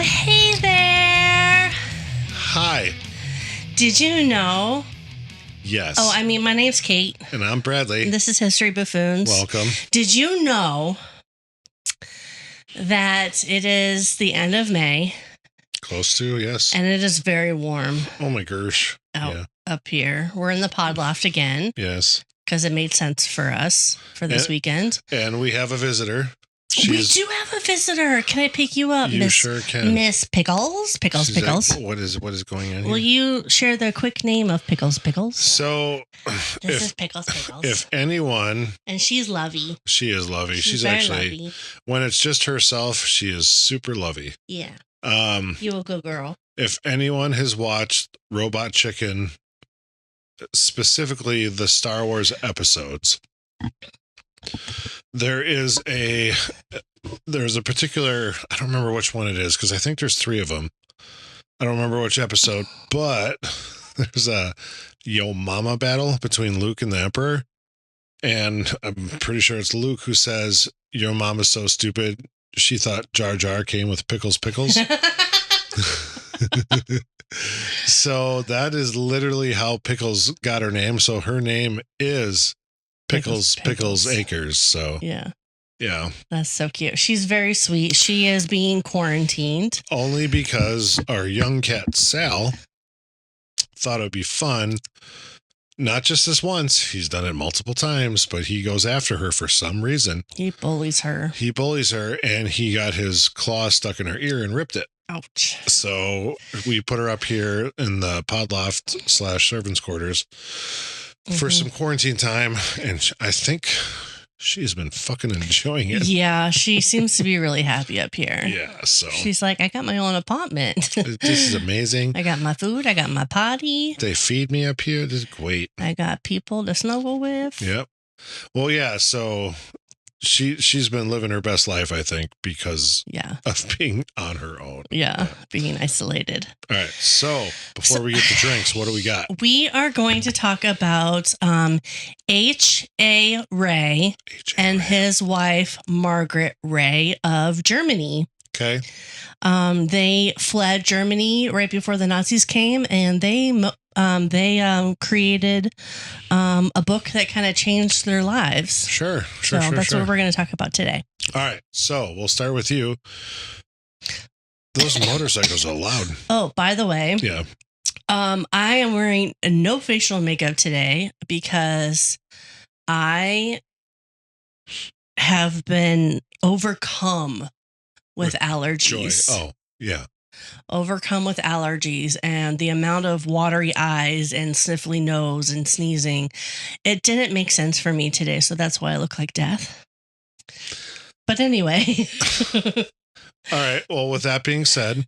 hey there. Hi. Did you know? Yes. My name's Kate. And I'm Bradley. And this is History Buffoons. Welcome. Did you know that it is the end of May? Close to, yes. And it is very warm. Oh my gosh. Up here. We're in the pod loft again. Yes. Because it made sense for us for this weekend. And we have a visitor. We do have a visitor. Can I pick you up, You sure can. Miss Pickles? Pickles. Like, what is going on here? Will you share the quick name of Pickles? So, this is Pickles. If anyone... And she's lovey. She is lovey. She's very actually... lovey. When it's just herself, she is super lovey. Yeah. You a good girl. If anyone has watched Robot Chicken, specifically the Star Wars episodes... There's a particular, I don't remember which one it is, because I think there's 3 of them. I don't remember which episode, but there's a Yo Mama battle between Luke and the Emperor. And I'm pretty sure it's Luke who says, "Your mama's so stupid, she thought Jar Jar came with pickles." So that is literally how Pickles got her name. So her name is Pickles Acres. So yeah, that's so cute. She's very sweet. She is being quarantined only because our young cat Sal thought it would be fun. Not just this once, he's done it multiple times, but he goes after her for some reason. He bullies her, and he got his claw stuck in her ear and ripped it. Ouch. So we put her up here in the pod loft / servants quarters for some quarantine time, and I think she's been fucking enjoying it. Yeah, she seems to be really happy up here. Yeah, so she's like, I got my own apartment. This is amazing. I got my food. I got my potty. They feed me up here. This is great. I got people to snuggle with. Yep. Well, yeah, so she's been living her best life, I think, because of being on her own. Yeah, being isolated. All right, so before we get to drinks, what do we got? We are going to talk about H A Rey and his wife, Margaret Rey of Germany. Okay. They fled Germany right before the Nazis came, and they created a book that kind of changed their lives. Sure. So that's what we're going to talk about today. All right. So we'll start with you. Those motorcycles are loud. Oh, by the way. Yeah. I am wearing no facial makeup today because I have been overcome with allergies. Joy. Oh, yeah. Overcome with allergies, and the amount of watery eyes and sniffly nose and sneezing. It didn't make sense for me today, so that's why I look like death. But anyway. All right. Well, with that being said,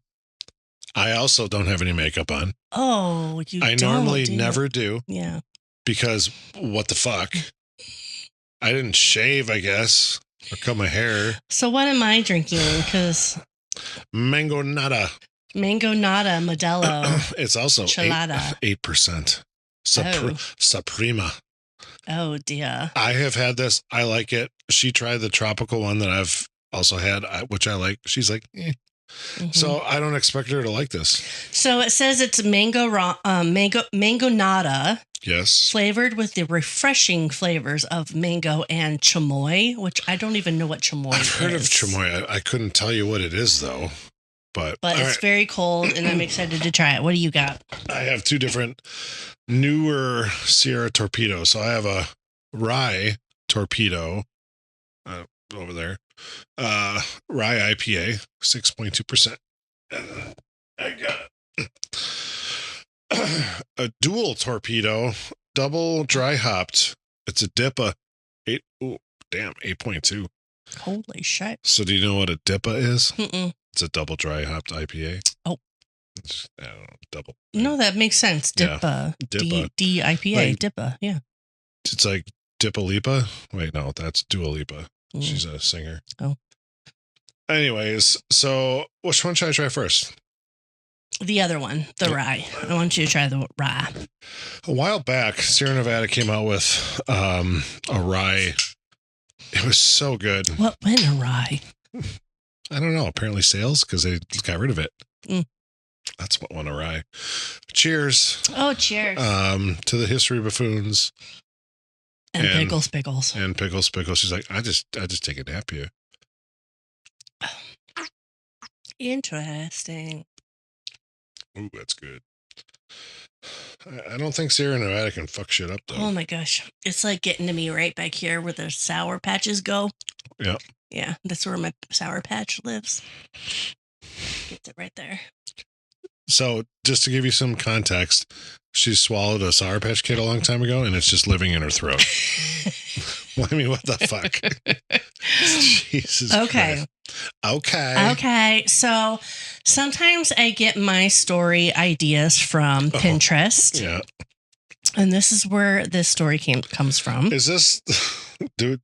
I also don't have any makeup on. Oh, I normally never do. Yeah. Because what the fuck? I didn't shave, I guess, or cut my hair. So what am I drinking? Because Mango Nada Modelo. It's also Chelada. 8%. Suprema. Oh dear. I have had this. I like it. She tried the tropical one that I've also had, which I like. She's like, eh. Mm-hmm. So I don't expect her to like this. So it says it's mango nada. Yes. Flavored with the refreshing flavors of mango and chamoy, which I don't even know what chamoy is. I've heard of chamoy. I couldn't tell you what it is though. But it's very cold, and I'm excited to try it. What do you got? I have 2 different newer Sierra Torpedoes. So I have a rye torpedo over there. Rye IPA, 6.2%. I got a dual torpedo, double dry hopped. It's a DIPA. 8.2. Holy shit. So do you know what a DIPA is? Mm-mm. It's a double dry hopped IPA. Oh. I don't know, double. No, that makes sense. DIPA. DIPA. D-I-P-A. Like, DIPA, yeah. It's like Dua Lipa. Wait, no, that's Dua Lipa. She's a singer. Oh. Anyways, so which one should I try first? The other one, the rye. I want you to try the rye. A while back, Sierra Nevada came out with a rye. It was so good. What went a rye? I don't know. Apparently sales because they got rid of it. Mm. That's what went awry. Cheers. Oh, cheers. To the history buffoons. And Pickles. And Pickles. She's like, I just take a nap here. Interesting. Ooh, that's good. I don't think Sierra Nevada can fuck shit up, though. Oh, my gosh. It's like getting to me right back here where the Sour Patches go. Yeah. Yeah, that's where my Sour Patch lives. Gets it right there. So, just to give you some context, she swallowed a Sour Patch Kid a long time ago, and it's just living in her throat. Well, I mean, what the fuck? Jesus Okay. Christ. Okay. So, sometimes I get my story ideas from Pinterest. Yeah. And this is where this story comes from. Is this the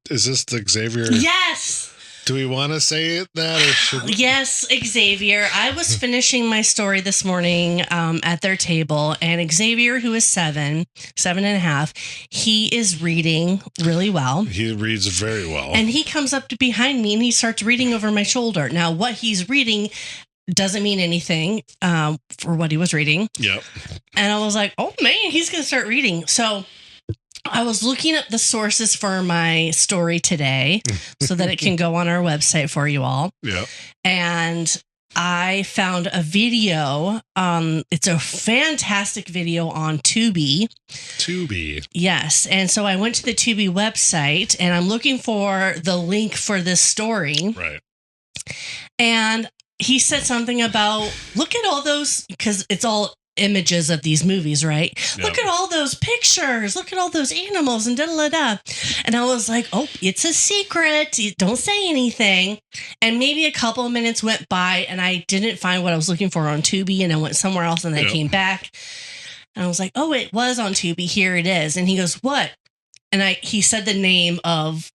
Xavier? Yes. Do we want to say that or should we? Yes, Xavier. I was finishing my story this morning at their table, and Xavier, who is 7.5, he is reading really well. He reads very well. And he comes up to behind me and he starts reading over my shoulder. Now, what he's reading doesn't mean anything for what he was reading. Yep. And I was like, oh, man, he's going to start reading. So I was looking up the sources for my story today so that it can go on our website for you all. Yeah. And I found a video. It's a fantastic video on Tubi. Tubi. Yes. And so I went to the Tubi website and I'm looking for the link for this story. Right. And he said something about, look at all those, because it's all images of these movies, right? Yep. Look at all those pictures. Look at all those animals and da-da-da-da. And I was like, oh, it's a secret. Don't say anything. And maybe a couple of minutes went by and I didn't find what I was looking for on Tubi and I went somewhere else and I came back and I was like, oh, it was on Tubi. Here it is. And he goes, what? And he said the name of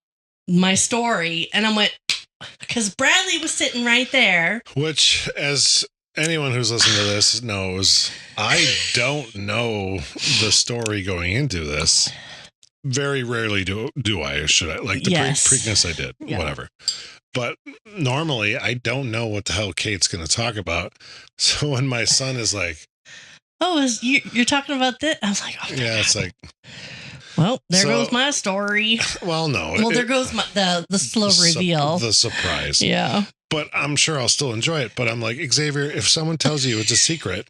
my story and I went, because Bradley was sitting right there. Which, as anyone who's listening to this knows, I don't know the story going into this. Very rarely do I, should I? Like the Preakness I did, whatever. But normally I don't know what the hell Kate's going to talk about. So when my son is like, oh, you're talking about this? I was like, oh, yeah, it's like, well, there goes my story. Well, no. Well, there goes the slow reveal. The surprise. Yeah. But I'm sure I'll still enjoy it. But I'm like, Xavier, if someone tells you it's a secret,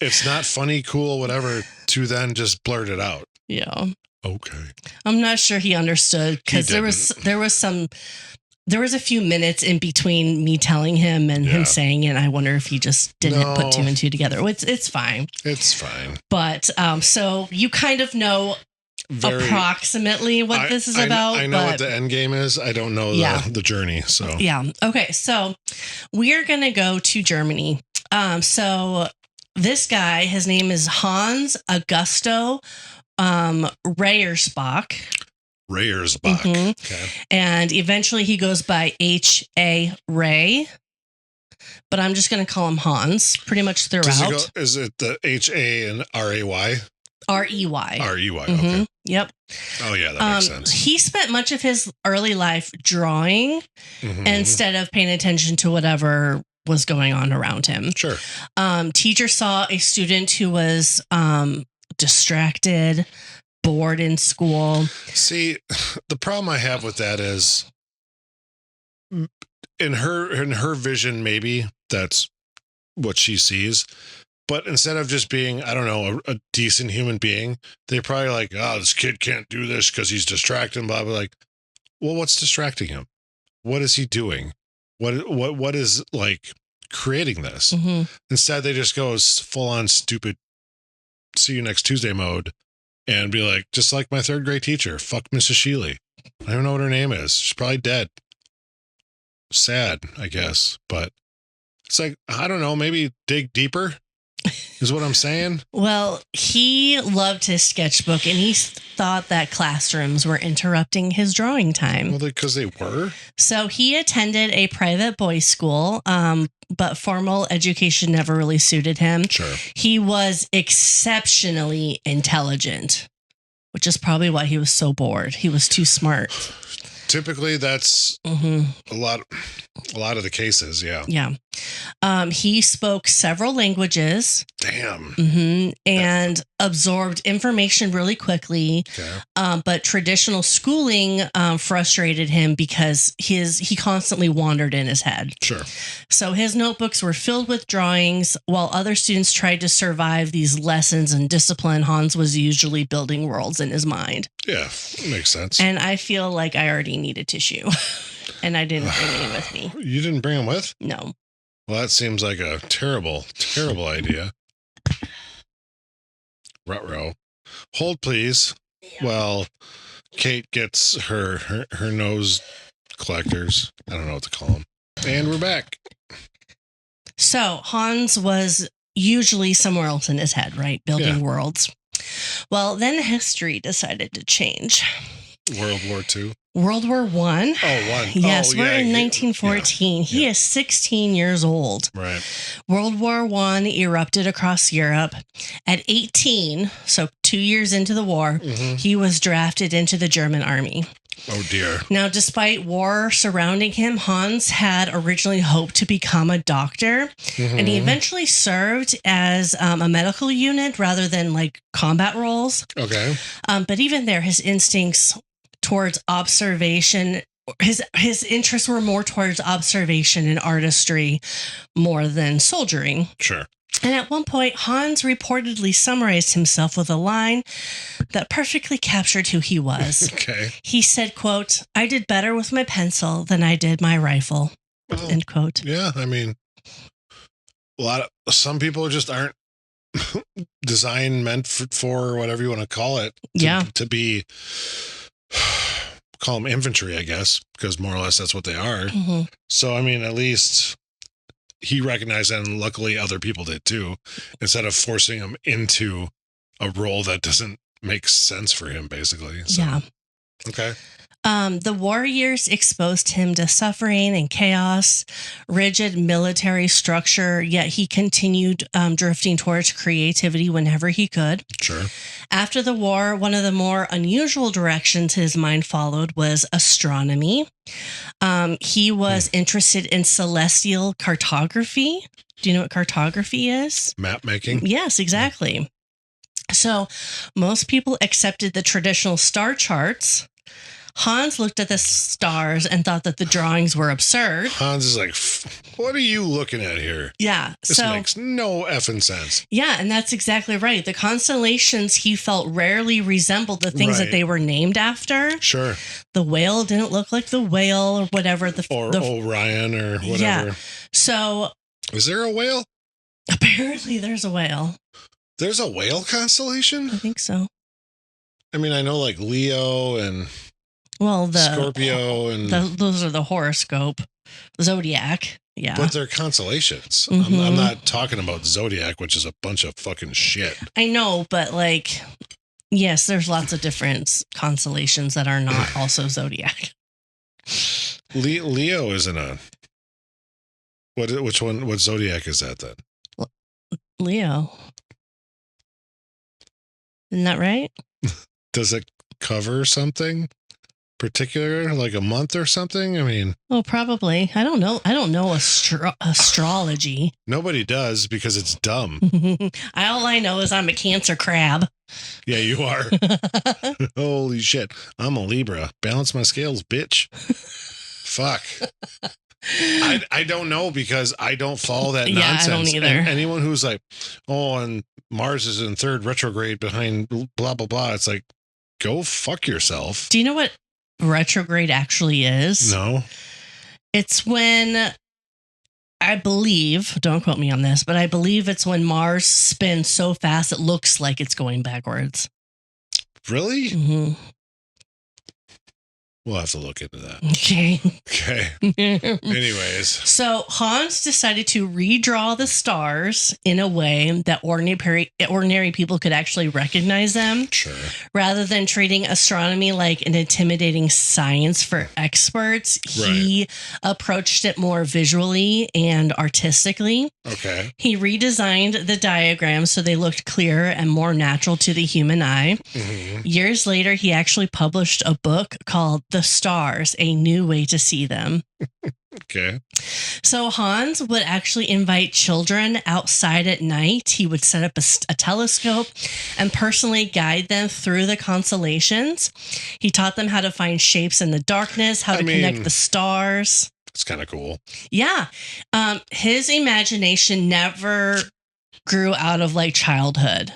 it's not funny, cool, whatever, to then just blurt it out. Yeah. Okay. I'm not sure he understood because there was a few minutes in between me telling him and him saying it. I wonder if he just didn't put two and two together. It's fine. It's fine. But so you kind of know approximately what this is about. I know what the end game is. I don't know the journey. So okay. So we are going to go to Germany. So this guy, his name is Hans Augusto Reyersbach. Mm-hmm. Okay. And eventually he goes by H A Rey. But I'm just going to call him Hans pretty much throughout. Is it the H-A and R-A-Y? R-E-Y. R-E-Y, mm-hmm. Okay. Yep. Oh, yeah, that makes sense. He spent much of his early life drawing instead of paying attention to whatever was going on around him. Sure. Teacher saw a student who was distracted, bored in school. See, the problem I have with that is in her vision, maybe that's what she sees. But instead of just being, I don't know, a decent human being, they're probably like, oh, this kid can't do this because he's distracted, blah, blah. Like, well, what's distracting him? What is he doing? What is like creating this? Mm-hmm. Instead, they just go full on stupid, see you next Tuesday mode and be like, just like my third grade teacher, fuck Mrs. Sheely. I don't know what her name is. She's probably dead. Sad, I guess. But it's like, I don't know, maybe dig deeper. Is what I'm saying. Well, he loved his sketchbook and he thought that classrooms were interrupting his drawing time. Well, because they were. So he attended a private boys' school, but formal education never really suited him. Sure. He was exceptionally intelligent, which is probably why he was so bored. He was too smart. typically that's Mm-hmm. a lot of the cases. Yeah. Yeah. He spoke several languages. Damn. Mm-hmm, and absorbed information really quickly. Okay. But traditional schooling frustrated him because he constantly wandered in his head. Sure. So his notebooks were filled with drawings. While other students tried to survive these lessons and discipline, Hans was usually building worlds in his mind. Yeah, makes sense. And I feel like I already need a tissue. And I didn't bring any with me. You didn't bring them with? No. Well, that seems like a terrible, terrible idea. Ruh-roh. Hold, please. Yeah. Well, Kate gets her nose collectors. I don't know what to call them. And we're back. So Hans was usually somewhere else in his head, right? Building worlds. Well, then history decided to change. World War II. World War I. Oh, one. Yes, oh, we're yeah, in 1914. He is 16 years old. Right. World War I erupted across Europe. At 18, so 2 years into the war, he was drafted into the German army. Oh, dear. Now, despite war surrounding him, Hans had originally hoped to become a doctor, and he eventually served as a medical unit rather than like combat roles. Okay. But even there, his instincts towards observation, his interests were more towards observation and artistry more than soldiering. Sure. And at one point, Hans reportedly summarized himself with a line that perfectly captured who he was. Okay. He said, quote, "I did better with my pencil than I did my rifle," end quote. Yeah, I mean, some people just aren't designed, meant for whatever you want to call it. To be, call them infantry, I guess, because more or less that's what they are. So, I mean, at least he recognized that, and luckily other people did too, instead of forcing him into a role that doesn't make sense for him, basically. So, yeah. Okay. The war years exposed him to suffering and chaos, rigid military structure, yet he continued drifting towards creativity whenever he could. Sure. After the war, one of the more unusual directions his mind followed was astronomy. He was interested in celestial cartography. Do you know what cartography is? Map making? Yes, exactly. So most people accepted the traditional star charts. Hans looked at the stars and thought that the drawings were absurd. Hans is like, what are you looking at here? Yeah. This makes no effing sense. Yeah, and that's exactly right. The constellations he felt rarely resembled the things that they were named after. Sure. The whale didn't look like the whale or whatever. Or Orion or whatever. Yeah. So. Is there a whale? Apparently there's a whale. There's a whale constellation? I think so. I mean, I know like Leo and... Well, the Scorpio and those are the horoscope, zodiac. Yeah, but they're constellations. I'm not talking about zodiac, which is a bunch of fucking shit. I know, but like, yes, there's lots of different constellations that are not also zodiac. Leo isn't a. Which one? What zodiac is that then? Leo. Isn't that right? Does it cover something particular, like a month or something? I mean, oh, probably. I don't know. I don't know astrology. Nobody does because it's dumb. All I know is I'm a Cancer crab. Yeah, you are. Holy shit! I'm a Libra. Balance my scales, bitch. Fuck. I don't know because I don't follow that nonsense. I don't either. And anyone who's like, oh, and Mars is in third retrograde behind blah blah blah. It's like, go fuck yourself. Do you know what retrograde actually is? No. It's when, I believe, don't quote me on this, but I believe it's when Mars spins so fast it looks like it's going backwards. Really? Mm-hmm. We'll have to look into that. Okay. Okay. Anyways. So Hans decided to redraw the stars in a way that ordinary people could actually recognize them. Sure. Rather than treating astronomy like an intimidating science for experts, he approached it more visually and artistically. Okay. He redesigned the diagrams so they looked clearer and more natural to the human eye. Mm-hmm. Years later, he actually published a book called The the stars, a new way to see them. Okay. So Hans would actually invite children outside at night. He would set up a telescope and personally guide them through the constellations. He taught them how to find shapes in the darkness, how to connect the stars. It's kind of cool. Yeah. His imagination never grew out of like childhood.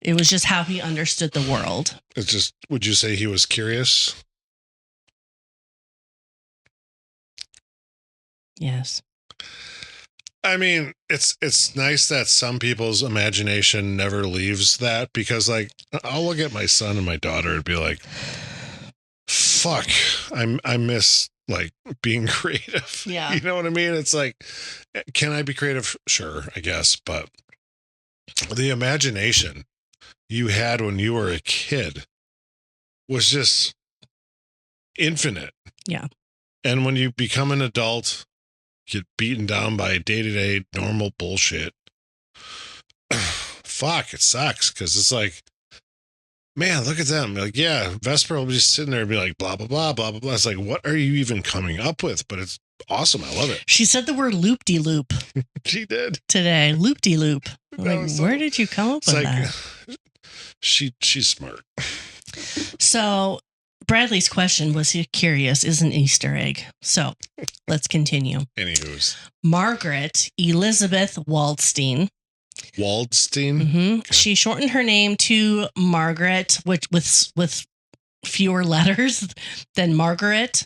It was just how he understood the world. It's just, would you say he was curious? Yes. I mean, it's nice that some people's imagination never leaves that, because like I'll look at my son and my daughter and be like, fuck, I miss like being creative. Yeah. You know what I mean? It's like, can I be creative? Sure, I guess. But the imagination you had when you were a kid was just infinite. Yeah. And when you become an adult, get beaten down by day-to-day normal bullshit. Fuck, it sucks, because it's like, man, look at them. Like, yeah, Vesper will be just sitting there and be like, blah, blah, blah, blah, blah, blah. It's like, what are you even coming up with? But it's awesome. I love it. She said the word loop-de-loop. She did. Today. Loop-de-loop. Like, where did you come up with that? She's smart. So Bradley's question, was he curious, is an Easter egg. So let's continue. Anywho's. Margaret Elizabeth Waldstein. Waldstein? Mm-hmm. Okay. She shortened her name to Margaret, which with fewer letters than Margaret.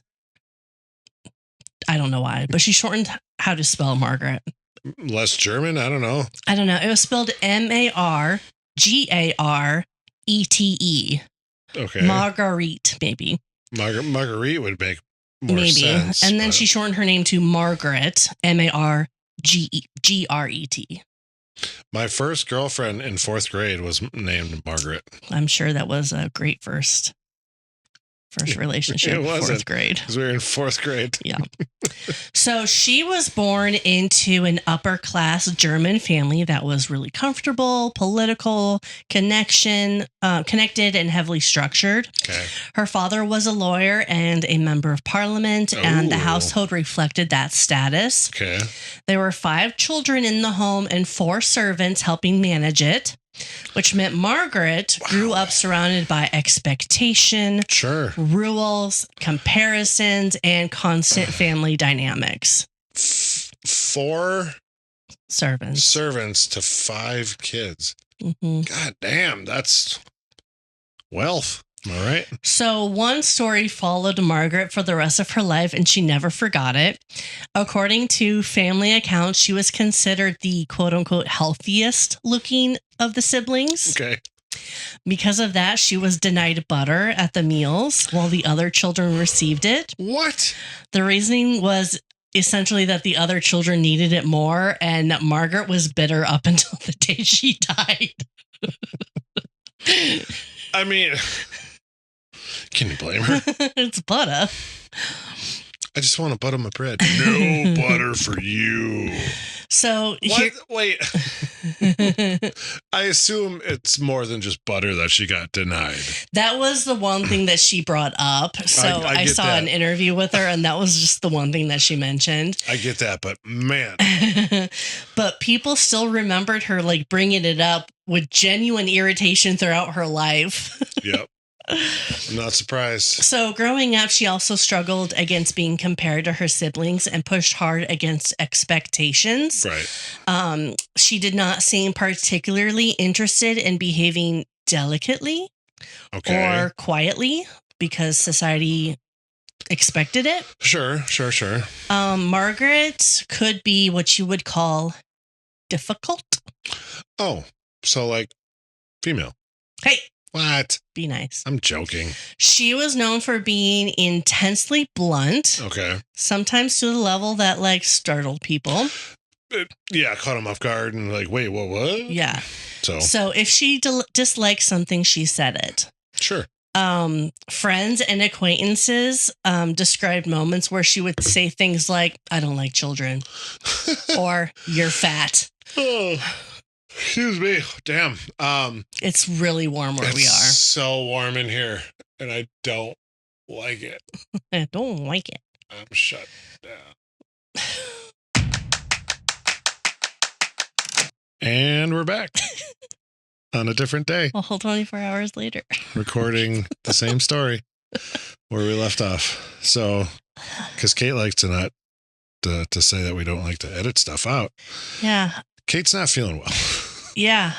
I don't know why, but she shortened how to spell Margaret. Less German? I don't know. It was spelled Margarete. Okay. Marguerite, maybe. Marguerite would make more sense. And then she shortened her name to Margaret, Margret. My first girlfriend in 4th grade was named Margaret. I'm sure that was a great first relationship. It wasn't. 4th grade. Because we were in 4th grade. Yeah. So she was born into an upper class German family that was really comfortable, political, connected, and heavily structured. Okay. Her father was a lawyer and a member of parliament, and the household reflected that status. Okay. There were 5 children in the home and 4 servants helping manage it, which meant Margaret grew up surrounded by expectation, rules, comparisons, and constant family dynamics. 4 servants to 5 kids. Mm-hmm. God damn, that's wealth. Am I right? So one story followed Margaret for the rest of her life, and she never forgot it. According to family accounts, she was considered the quote-unquote healthiest looking of the siblings. Okay. Because of that, she was denied butter at the meals while the other children received it. What? The reasoning was essentially that the other children needed it more, and that Margaret was bitter up until the day she died. I mean, can you blame her? It's butter. I just want to butter my bread. No butter for you. So wait. I assume it's more than just butter that she got denied. That was the one thing that she brought up. So I saw an interview with her, and that was just the one thing that she mentioned. I get that, but man. But people still remembered her like bringing it up with genuine irritation throughout her life. Yep. I'm not surprised. So growing up, she also struggled against being compared to her siblings and pushed hard against expectations. Right. She did not seem particularly interested in behaving delicately or quietly because society expected it. Sure. Margaret could be what you would call difficult. Oh, so like female. Hey. What? Be nice. I'm joking. She was known for being intensely blunt. Okay. Sometimes to the level that like startled people. Yeah, caught them off guard and like, wait, what? Yeah. So if she disliked something, she said it. Sure. Friends and acquaintances described moments where she would say things like, I don't like children. Or you're fat. Oh. Excuse me. Damn. It's really warm where we are. So warm in here, and I don't like it. I don't like it. I'm shut down. And we're back on a different day. A whole 24 hours later. Recording the same story where we left off. So, because Kate likes to not to say that we don't like to edit stuff out. Yeah. Kate's not feeling well. Yeah.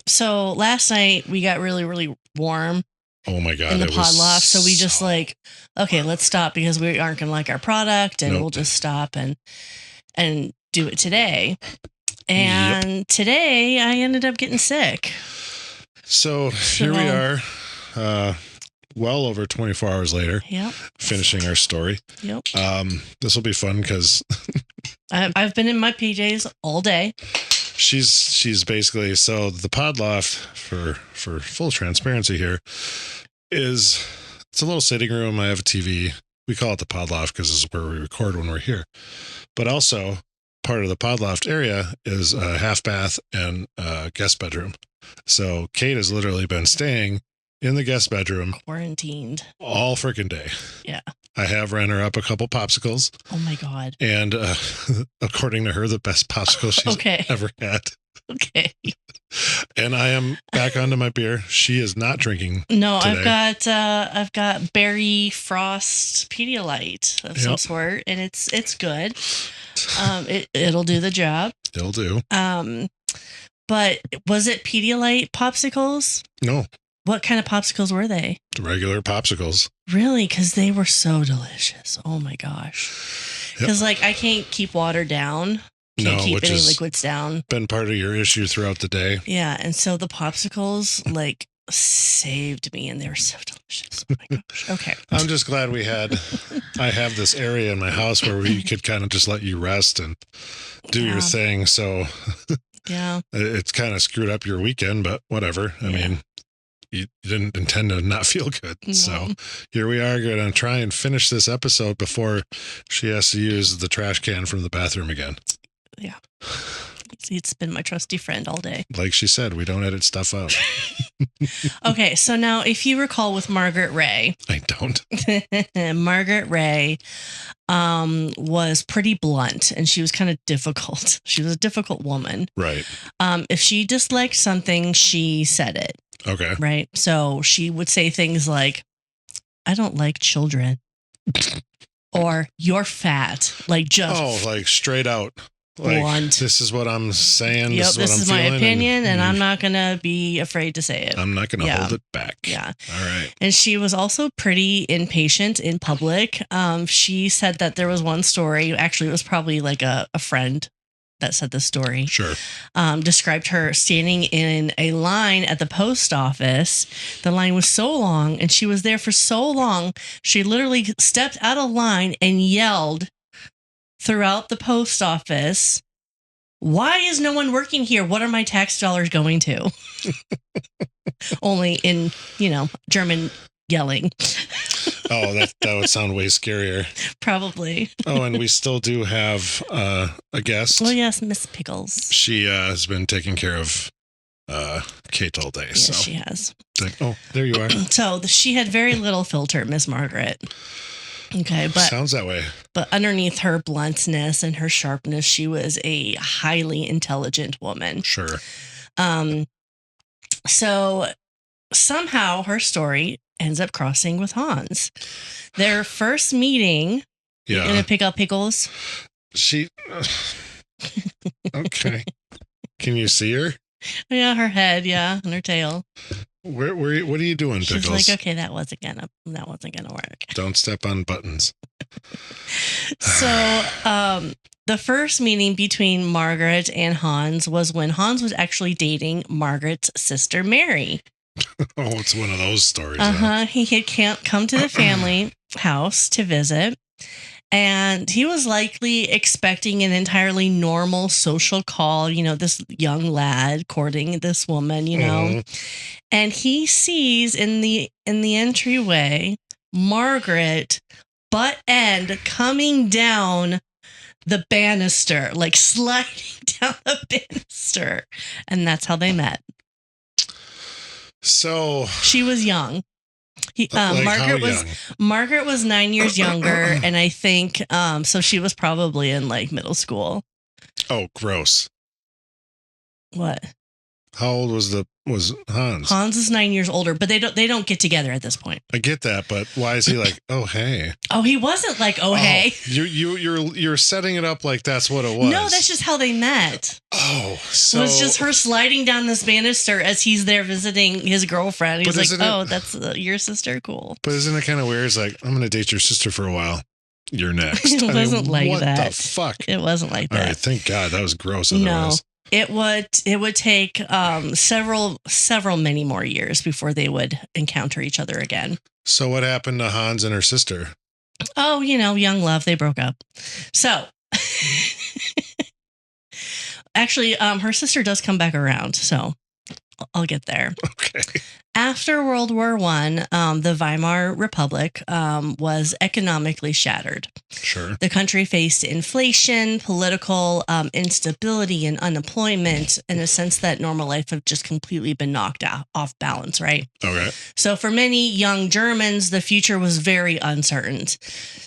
So last night we got really, really warm. Oh my God. In the pod loft. So we just okay, let's stop because we aren't going to like our product and we'll just stop and do it today. And today I ended up getting sick. So here we are, well over 24 hours later, finishing our story. Yep. This will be fun because I've been in my PJs all day. She's basically, so the pod loft, for full transparency here, it's a little sitting room. I have a TV. We call it the pod loft because this is where we record when we're here. But also, part of the pod loft area is a half bath and a guest bedroom. So Kate has literally been staying in the guest bedroom, quarantined all freaking day. Yeah. I have ran her up a couple popsicles. Oh my God. And according to her, the best popsicle she's ever had. Okay. And I am back onto my beer. She is not drinking. No, today. I've got berry frost Pedialyte of some sort, and it's good. It'll do the job. It'll do. But was it Pedialyte popsicles? No. What kind of popsicles were they? Regular popsicles. Really? Because they were so delicious. Oh my gosh. Because I can't keep water down. Can't keep any liquids down. Been part of your issue throughout the day. Yeah, and so the popsicles saved me, and they were so delicious. Oh my gosh. Okay. I'm just glad I have this area in my house where we could kind of just let you rest and do your thing. So yeah, it's kind of screwed up your weekend, but whatever. I mean, you didn't intend to not feel good. No. So here we are going to try and finish this episode before she has to use the trash can from the bathroom again. Yeah. It's been my trusty friend all day. Like she said, we don't edit stuff out. Okay, so now if you recall with Margaret Rey. I don't. Margaret Rey was pretty blunt, and she was kind of difficult. She was a difficult woman. Right. If she disliked something, she said it. Okay. Right? So she would say things like, I don't like children. Or, you're fat. Like straight out. Blunt. This is what I'm saying. Yep, this is my opinion, and I'm not going to be afraid to say it. I'm not going to hold it back. Yeah. All right. And she was also pretty impatient in public. She said that there was one story, actually it was probably like a friend that said the story. Sure. Described her standing in a line at the post office. The line was so long, and she was there for so long, she literally stepped out of line and yelled throughout the post office, why is no one working here? What are my tax dollars going to? Only in, German yelling. Oh, that would sound way scarier. Probably. Oh, and we still do have a guest. Well, yes, Miss Pickles. She has been taking care of Kate all day. Yes, she has. Oh, there you are. So she had very little filter, Miss Margaret. Okay, but sounds that way. But underneath her bluntness and her sharpness, she was a highly intelligent woman. Sure. So somehow her story ends up crossing with Hans. Their first meeting. Yeah. You gonna pick up Pickles? Okay. Can you see her? Yeah, her head, and her tail. What are you doing, Pickles? She's like, okay, that wasn't gonna work. Don't step on buttons. So, the first meeting between Margaret and Hans was when Hans was actually dating Margaret's sister, Mary. Oh, it's one of those stories. He had come to the family house to visit, and he was likely expecting an entirely normal social call, this young lad courting this woman, and he sees in the entryway Margaret butt end coming down the banister, like sliding down the banister, and that's how they met. So she was young. Margaret was 9 years younger, and I think so she was probably in like middle school. Oh, gross. What? How old was Hans? Hans is 9 years older, but they don't get together at this point. I get that, but why is he like, oh hey? Oh, he wasn't like, oh hey. You're setting it up like that's what it was. No, that's just how they met. Oh, so it was just her sliding down this banister as he's there visiting his girlfriend. He's like, oh, that's your sister, cool. But isn't it kind of weird? It's like, I'm gonna date your sister for a while. You're next. It wasn't like what that. What the fuck? It wasn't like that. All right, thank God that was gross. Otherwise. No. It would take several many more years before they would encounter each other again. So what happened to Hans and her sister? Oh, young love. They broke up. So actually, her sister does come back around. So I'll get there. Okay. After World War I, the Weimar Republic was economically shattered. Sure. The country faced inflation, political instability, and unemployment in a sense that normal life had just completely been knocked off balance, right? Okay. So for many young Germans, the future was very uncertain.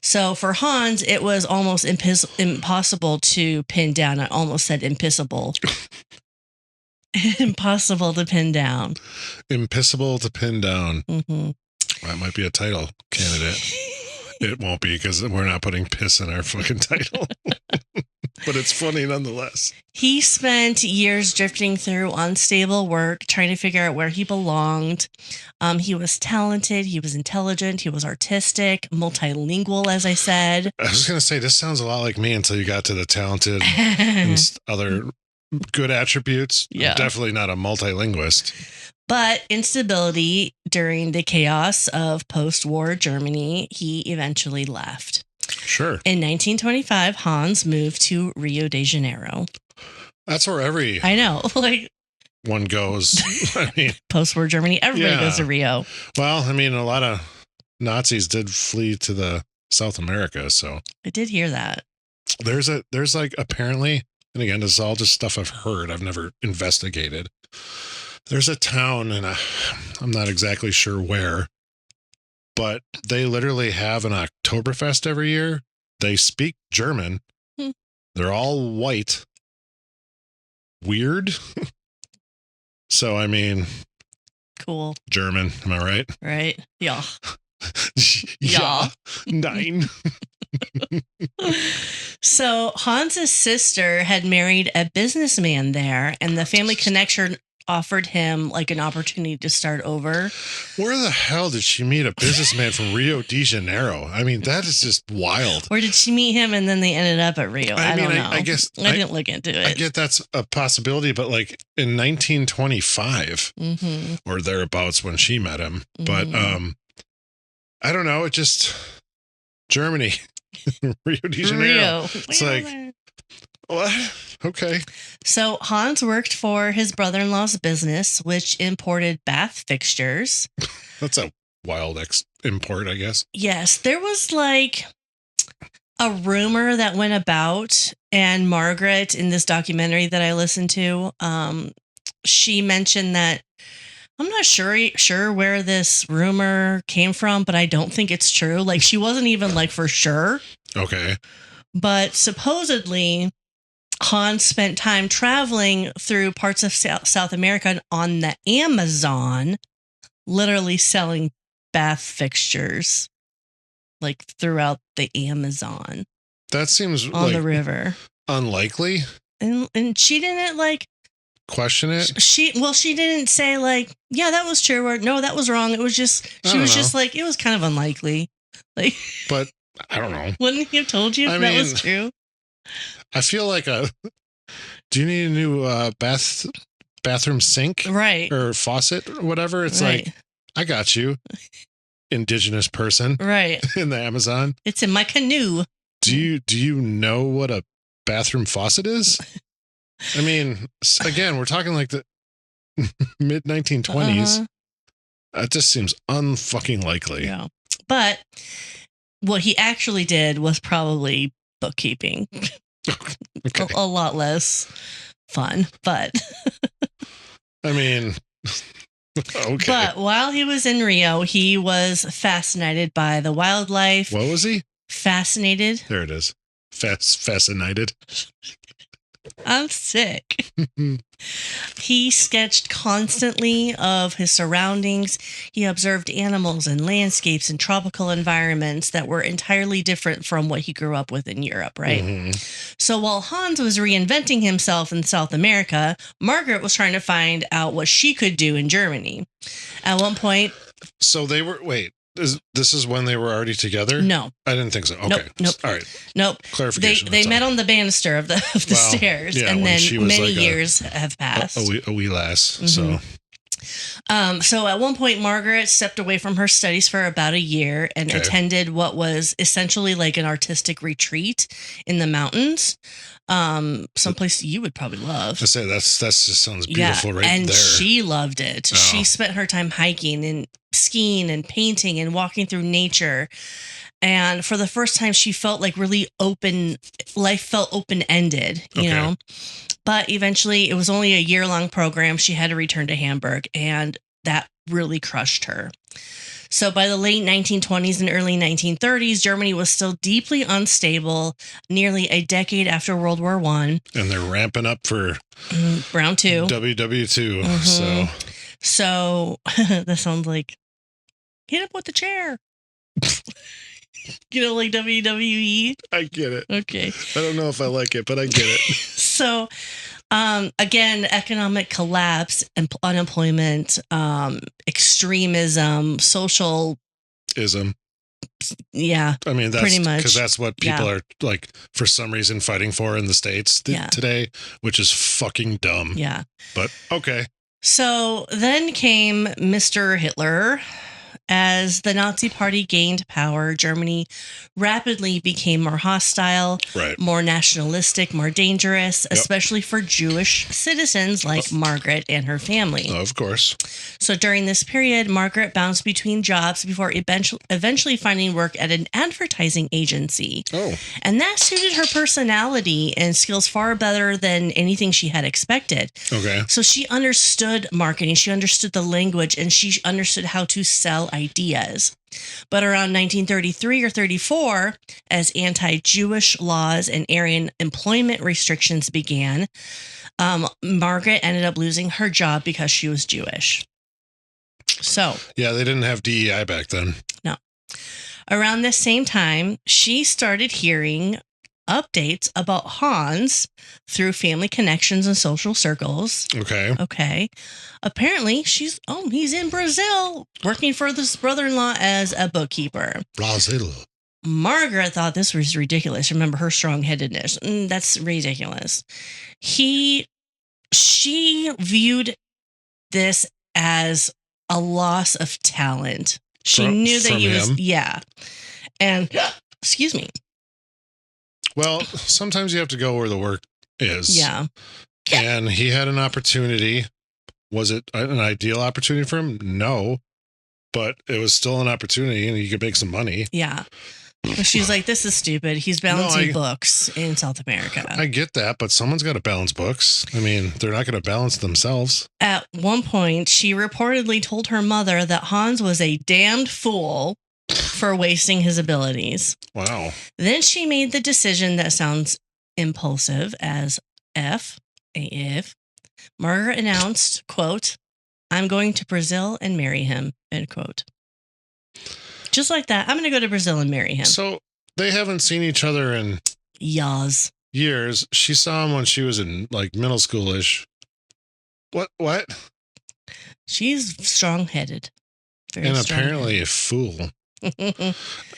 So for Hans, it was almost impossible to pin down. I almost said impossible. Impossible to pin down. Impossible to pin down. Mm-hmm. That might be a title candidate. It won't be because we're not putting piss in our fucking title. But it's funny nonetheless. He spent years drifting through unstable work, trying to figure out where he belonged. He was talented. He was intelligent. He was artistic, multilingual, as I said. I was going to say, this sounds a lot like me until you got to the talented and other good attributes. Yeah. I'm definitely not a multilinguist. But instability during the chaos of post-war Germany, he eventually left. Sure. In 1925, Hans moved to Rio de Janeiro. That's where I know, like one goes. I mean, post-war Germany, everybody goes to Rio. Well, I mean, a lot of Nazis did flee to the South America, so I did hear that. There's like apparently, and again, this is all just stuff I've heard. I've never investigated. There's a town, and I'm not exactly sure where, but they literally have an Oktoberfest every year. They speak German. They're all white. Weird. So, I mean, cool. German, am I right? Right. Yeah. Yeah. 9. So Hans's sister had married a businessman there, and the family connection offered him like an opportunity to start over. Where the hell did she meet a businessman from Rio de Janeiro? I mean, that is just wild. Or did she meet him and then they ended up at Rio? I don't know. I guess I didn't look into it. I get that's a possibility, but like in 1925 or thereabouts when she met him. But I don't know. It just Germany, Rio de Janeiro. It's like, what? Okay. So Hans worked for his brother-in-law's business, which imported bath fixtures. That's a wild import, I guess. Yes. There was like a rumor that went about, and Margaret, in this documentary that I listened to, she mentioned that I'm not sure where this rumor came from, but I don't think it's true. Like, she wasn't even like for sure. Okay. But supposedly Hans spent time traveling through parts of South America on the Amazon, literally selling bath fixtures like throughout the Amazon. That seems on the river. Unlikely. And she didn't like question it. She didn't say like, yeah, that was true, or no, that was wrong. It was just just like, it was kind of unlikely. Like, but I don't know. Wouldn't he have told you if that was true? I feel like do you need a new bathroom sink? Right. Or faucet or whatever? It's like, I got you. Indigenous person. Right. In the Amazon. It's in my canoe. Do you know what a bathroom faucet is? I mean, again, we're talking like the mid 1920s. It just seems unfucking likely. Yeah. But what he actually did was probably bookkeeping. Okay. A lot less fun, but I mean, Okay. But while he was in Rio, he was fascinated by the wildlife. What was he? Fascinated. There it is. Fascinated. I'm sick. He sketched constantly of his surroundings. He observed animals and landscapes and tropical environments that were entirely different from what he grew up with in Europe, right? Mm-hmm. So while Hans was reinventing himself in South America, Margaret was trying to find out what she could do in Germany. At one point... So they were... Wait. This is when they were already together? No. I didn't think so. Okay. Nope. All right. Nope. Clarification. They met on the banister of the stairs, yeah, and then many like years have passed. A wee lass. Mm-hmm. So at one point, Margaret stepped away from her studies for about a year and attended what was essentially like an artistic retreat in the mountains. Someplace you would probably love. I say that just sounds beautiful right and there. She loved it. Oh. She spent her time hiking and skiing and painting and walking through nature. And for the first time, she felt like really open. Life felt open-ended, you know. But eventually, it was only a year-long program. She had to return to Hamburg, and that really crushed her. So by the late 1920s and early 1930s, Germany was still deeply unstable, nearly a decade after World War I. And they're ramping up for round 2. WW2. Mm-hmm. So that sounds like, hit up with the chair. You know, like WWE? I get it. Okay. I don't know if I like it, but I get it. So, again, economic collapse, unemployment, extremism, socialism. Yeah. I mean, that's pretty much because that's what people are like for some reason fighting for in the States today, which is fucking dumb. Yeah. But okay. So then came Mr. Hitler. As the Nazi Party gained power, Germany rapidly became more hostile, more nationalistic, more dangerous, especially for Jewish citizens like Margaret and her family. Of course. So during this period, Margaret bounced between jobs before eventually finding work at an advertising agency. Oh. And that suited her personality and skills far better than anything she had expected. Okay. So she understood marketing, she understood the language, and she understood how to sell ideas. But around 1933 or 34, as anti-Jewish laws and Aryan employment restrictions began, Margaret ended up losing her job because she was Jewish. So, yeah, they didn't have DEI back then. No. Around this same time, she started hearing updates about Hans through family connections and social circles. Okay. Apparently, he's in Brazil working for this brother-in-law as a bookkeeper. Brazil. Margaret thought this was ridiculous. Remember her strong-headedness. That's ridiculous. She viewed this as a loss of talent. She knew that he was, and excuse me. Well, sometimes you have to go where the work is. Yeah. And he had an opportunity. Was it an ideal opportunity for him? No. But it was still an opportunity and he could make some money. Yeah. But she's like, this is stupid. He's balancing books in South America. I get that, but someone's got to balance books. I mean, they're not going to balance themselves. At one point, she reportedly told her mother that Hans was a damned fool for wasting his abilities. Wow. Then she made the decision that sounds impulsive as if. Margaret announced, quote, "I'm going to Brazil and marry him," end quote. Just like that, I'm going to go to Brazil and marry him. So they haven't seen each other in years. She saw him when she was in like middle schoolish. What? She's strong-headed. And apparently a fool.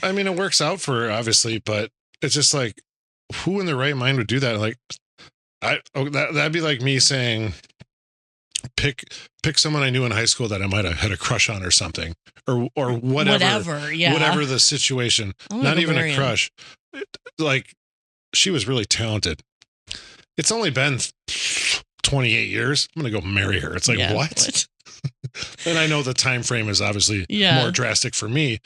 I mean, it works out for her, obviously, but it's just like, who in their right mind would do that? Like, that'd be like me saying, pick someone I knew in high school that I might have had a crush on or something, or whatever, whatever the situation. Not even a crush. Like, she was really talented. It's only been 28 years. I'm gonna go marry her. It's like, what? And I know the time frame is obviously more drastic for me,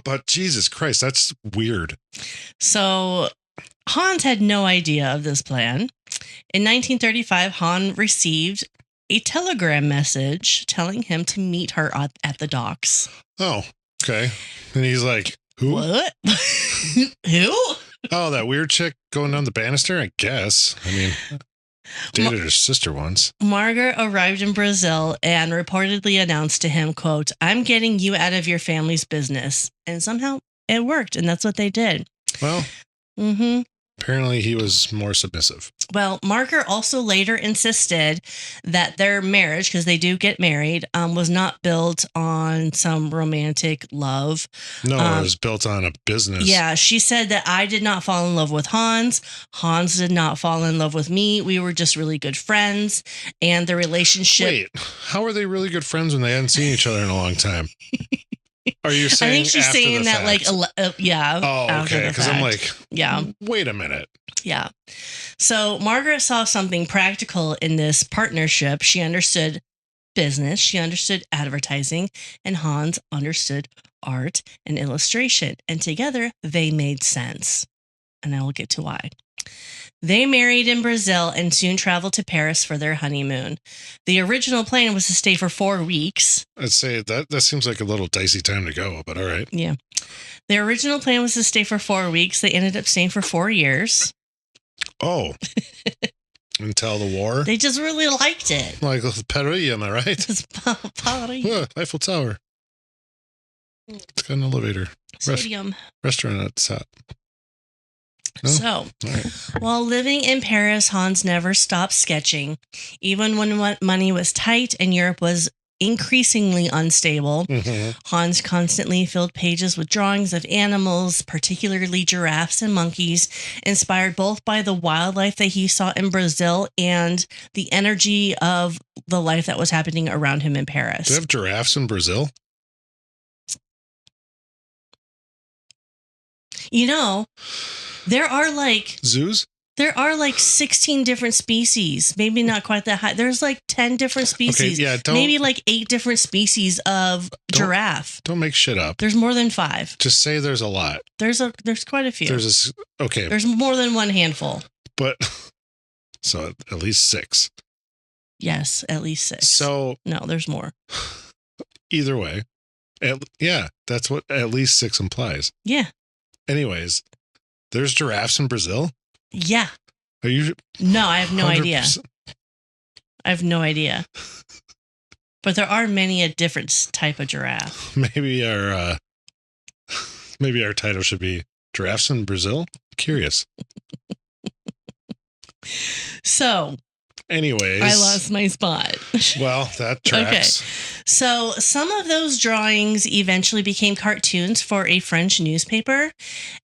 but Jesus Christ, that's weird. So Hans had no idea of this plan. In 1935, Hans received a telegram message telling him to meet her at the docks. Oh, okay. And he's like, who? What? Who? Oh, that weird chick going down the banister, I guess. I mean, dated her sister once. Margaret arrived in Brazil and reportedly announced to him, quote, "I'm getting you out of your family's business." And somehow it worked, and that's what they did. Well, apparently he was more submissive. Well, Margaret also later insisted that their marriage, because they do get married, was not built on some romantic love. No, it was built on a business. Yeah, she said that I did not fall in love with Hans. Hans did not fall in love with me. We were just really good friends. And the relationship... Wait, how are they really good friends when they hadn't seen each other in a long time? Are you saying? I think she's saying that, fact? like, yeah. Oh, okay. Because I'm like, yeah. Wait a minute. Yeah. So Margaret saw something practical in this partnership. She understood business, she understood advertising, and Hans understood art and illustration. And together they made sense. And I will get to why. They married in Brazil and soon traveled to Paris for their honeymoon. The original plan was to stay for 4 weeks. I'd say that seems like a little dicey time to go, but all right. Yeah. Their original plan was to stay for 4 weeks. They ended up staying for 4 years. Oh. Until the war? They just really liked it. Like Paris, am I right? It's Paris. Oh, Eiffel Tower. It's got an elevator. Stadium. Restaurant at the top. No? So, right. While living in Paris, Hans never stopped sketching. Even when money was tight and Europe was increasingly unstable, Hans constantly filled pages with drawings of animals, particularly giraffes and monkeys, inspired both by the wildlife that he saw in Brazil and the energy of the life that was happening around him in Paris. Do they have giraffes in Brazil? You know, there are like... Zoos? There are like 16 different species, maybe not quite that high. There's like 10 different species, okay, yeah, maybe like 8 different species of giraffe. Don't make shit up. There's more than 5. Just say there's a lot. There's quite a few. Okay. There's more than one handful. But so at least 6. Yes, at least 6. So no, there's more. Either way, yeah, that's what at least 6 implies. Yeah. Anyways, there's giraffes in Brazil. Yeah. Are you? No, I have no 100%? idea. I have no idea. But there are many a different type of giraffe. Maybe our title should be Giraffes in Brazil. Curious. So, anyways, I lost my spot. Well, that tracks. Okay. So some of those drawings eventually became cartoons for a French newspaper,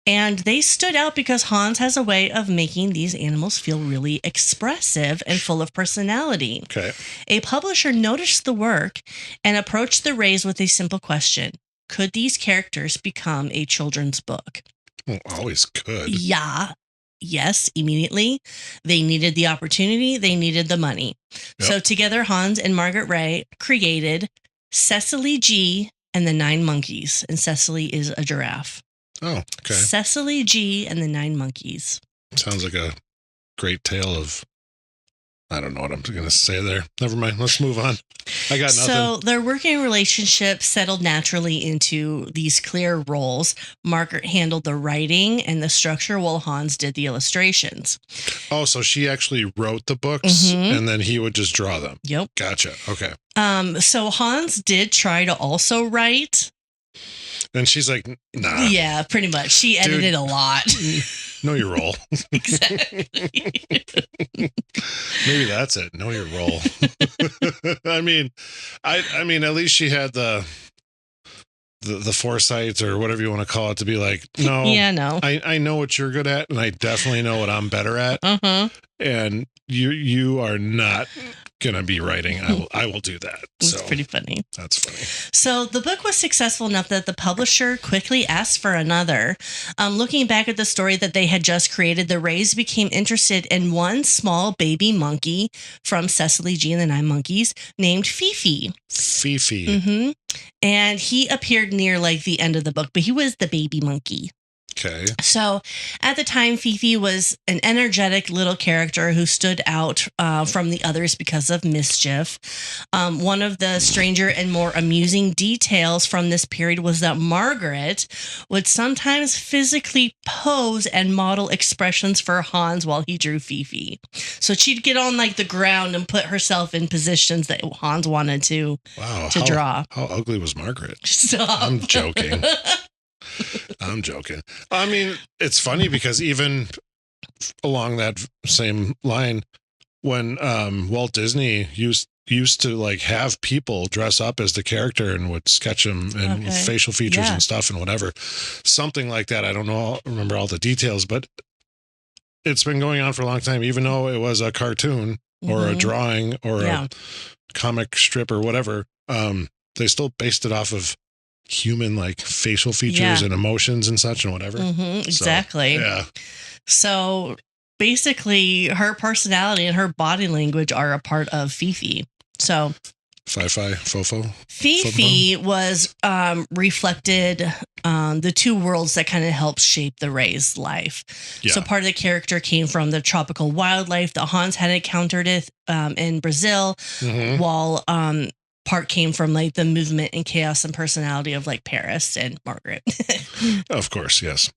and they stood out because Hans has a way of making these animals feel really expressive and full of personality. Okay. A publisher noticed the work and approached the Reys with a simple question: could these characters become a children's book? Well, always could. Yeah. Yes, immediately. They needed the opportunity. They needed the money. Yep. So together, Hans and Margaret Rey created Cecily G and the 9 Monkeys. And Cecily is a giraffe. Oh, okay. Cecily G and the 9 Monkeys. Sounds like a great tale of... I don't know what I'm going to say there. Never mind. Let's move on. I got nothing. So their working relationship settled naturally into these clear roles. Margaret handled the writing and the structure while Hans did the illustrations. Oh, so she actually wrote the books and then he would just draw them. Yep. Gotcha. Okay. So Hans did try to also write. And she's like, nah. Yeah, pretty much. She edited a lot. Know your role. Exactly. Maybe that's it. Know your role. I mean, at least she had the foresight or whatever you want to call it to be like, no, yeah, no. I know what you're good at, and I definitely know what I'm better at. And you are not gonna be writing. I will do that. It's pretty funny. That's funny. So the book was successful enough that the publisher quickly asked for another. Looking back at the story that they had just created, the Reys became interested in one small baby monkey from Cecily G and the 9 Monkeys named Fifi. Fifi. And he appeared near like the end of the book, but he was the baby monkey. Okay. So at the time, Fifi was an energetic little character who stood out from the others because of mischief. One of the stranger and more amusing details from this period was that Margaret would sometimes physically pose and model expressions for Hans while he drew Fifi. So she'd get on like the ground and put herself in positions that Hans wanted to draw. How ugly was Margaret? Stop. I'm joking. I'm joking. I mean, it's funny because even along that same line, when Walt Disney used to like have people dress up as the character and would sketch them and with facial features and stuff and whatever, something like that. I don't remember all the details, but it's been going on for a long time, even though it was a cartoon or a drawing or a comic strip or whatever. They still based it off of human like facial features and emotions and such and whatever. Exactly. So, yeah. So basically her personality and her body language are a part of Fifi. So Fofo. Fifi was reflected the two worlds that kind of helped shape the Rey's life. Yeah. So part of the character came from the tropical wildlife that Hans had encountered in Brazil, while part came from like the movement and chaos and personality of like Paris and Margaret. Of course, yes.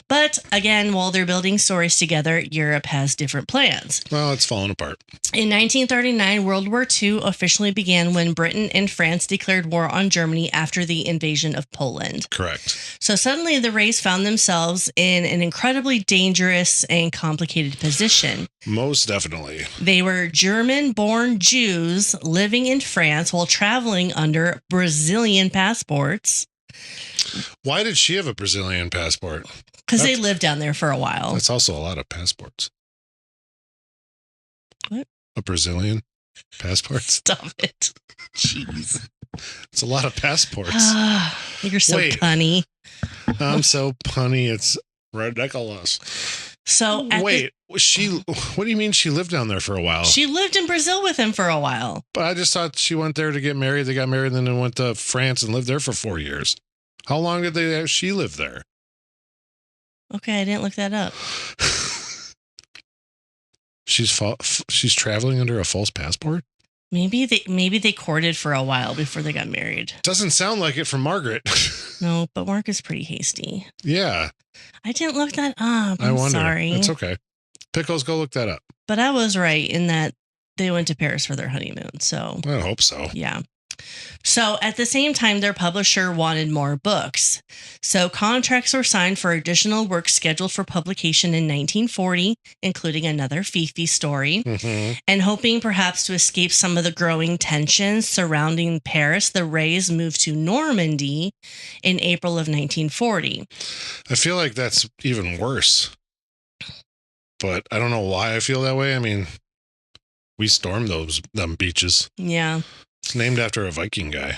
But again, while they're building stories together, Europe has different plans. Well, it's falling apart. In 1939, World War II officially began when Britain and France declared war on Germany after the invasion of Poland. Correct. So suddenly the Reys found themselves in an incredibly dangerous and complicated position. Most definitely. They were German-born Jews living in France while traveling under Brazilian passports. Why did she have a Brazilian passport? Because they lived down there for a while. That's also a lot of passports. What? A Brazilian passport? Stop it. Jeez. It's a lot of passports. You're so punny. I'm so punny. It's ridiculous. So wait, what do you mean she lived down there for a while? She lived in Brazil with him for a while. But I just thought she went there to get married. They got married and then went to France and lived there for 4 years. How long did she live there? Okay, I didn't look that up. She's traveling under a false passport? Maybe they courted for a while before they got married. Doesn't sound like it from Margaret. No, but Mark is pretty hasty. Yeah. I didn't look that up. I'm sorry. It's okay. Pickles, go look that up. But I was right in that they went to Paris for their honeymoon. So I hope so. Yeah. So at the same time, their publisher wanted more books. So contracts were signed for additional work scheduled for publication in 1940, including another Fifi story. And hoping perhaps to escape some of the growing tensions surrounding Paris, the Reys moved to Normandy in April of 1940. I feel like that's even worse. But I don't know why I feel that way. I mean, we stormed them beaches. Yeah. It's named after a Viking guy.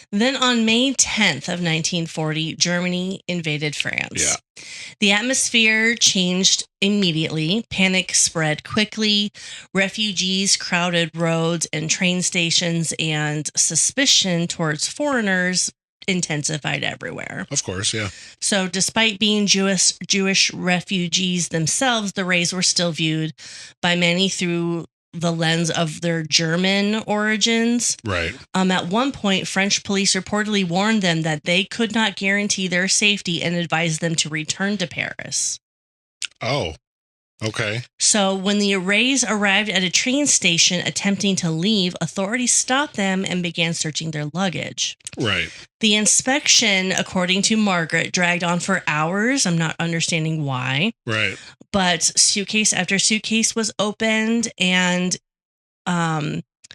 Then on May 10th of 1940, Germany invaded France. Yeah. The atmosphere changed immediately. Panic spread quickly. Refugees crowded roads and train stations, and suspicion towards foreigners intensified everywhere. Of course, yeah. So despite being Jewish refugees themselves, the Reys were still viewed by many through the lens of their German origins. Right. At one point, French police reportedly warned them that they could not guarantee their safety and advised them to return to Paris. Oh, okay. So when the Reys arrived at a train station attempting to leave, authorities stopped them and began searching their luggage. Right. The inspection, according to Margaret, dragged on for hours. I'm not understanding why. Right. But suitcase after suitcase was opened, and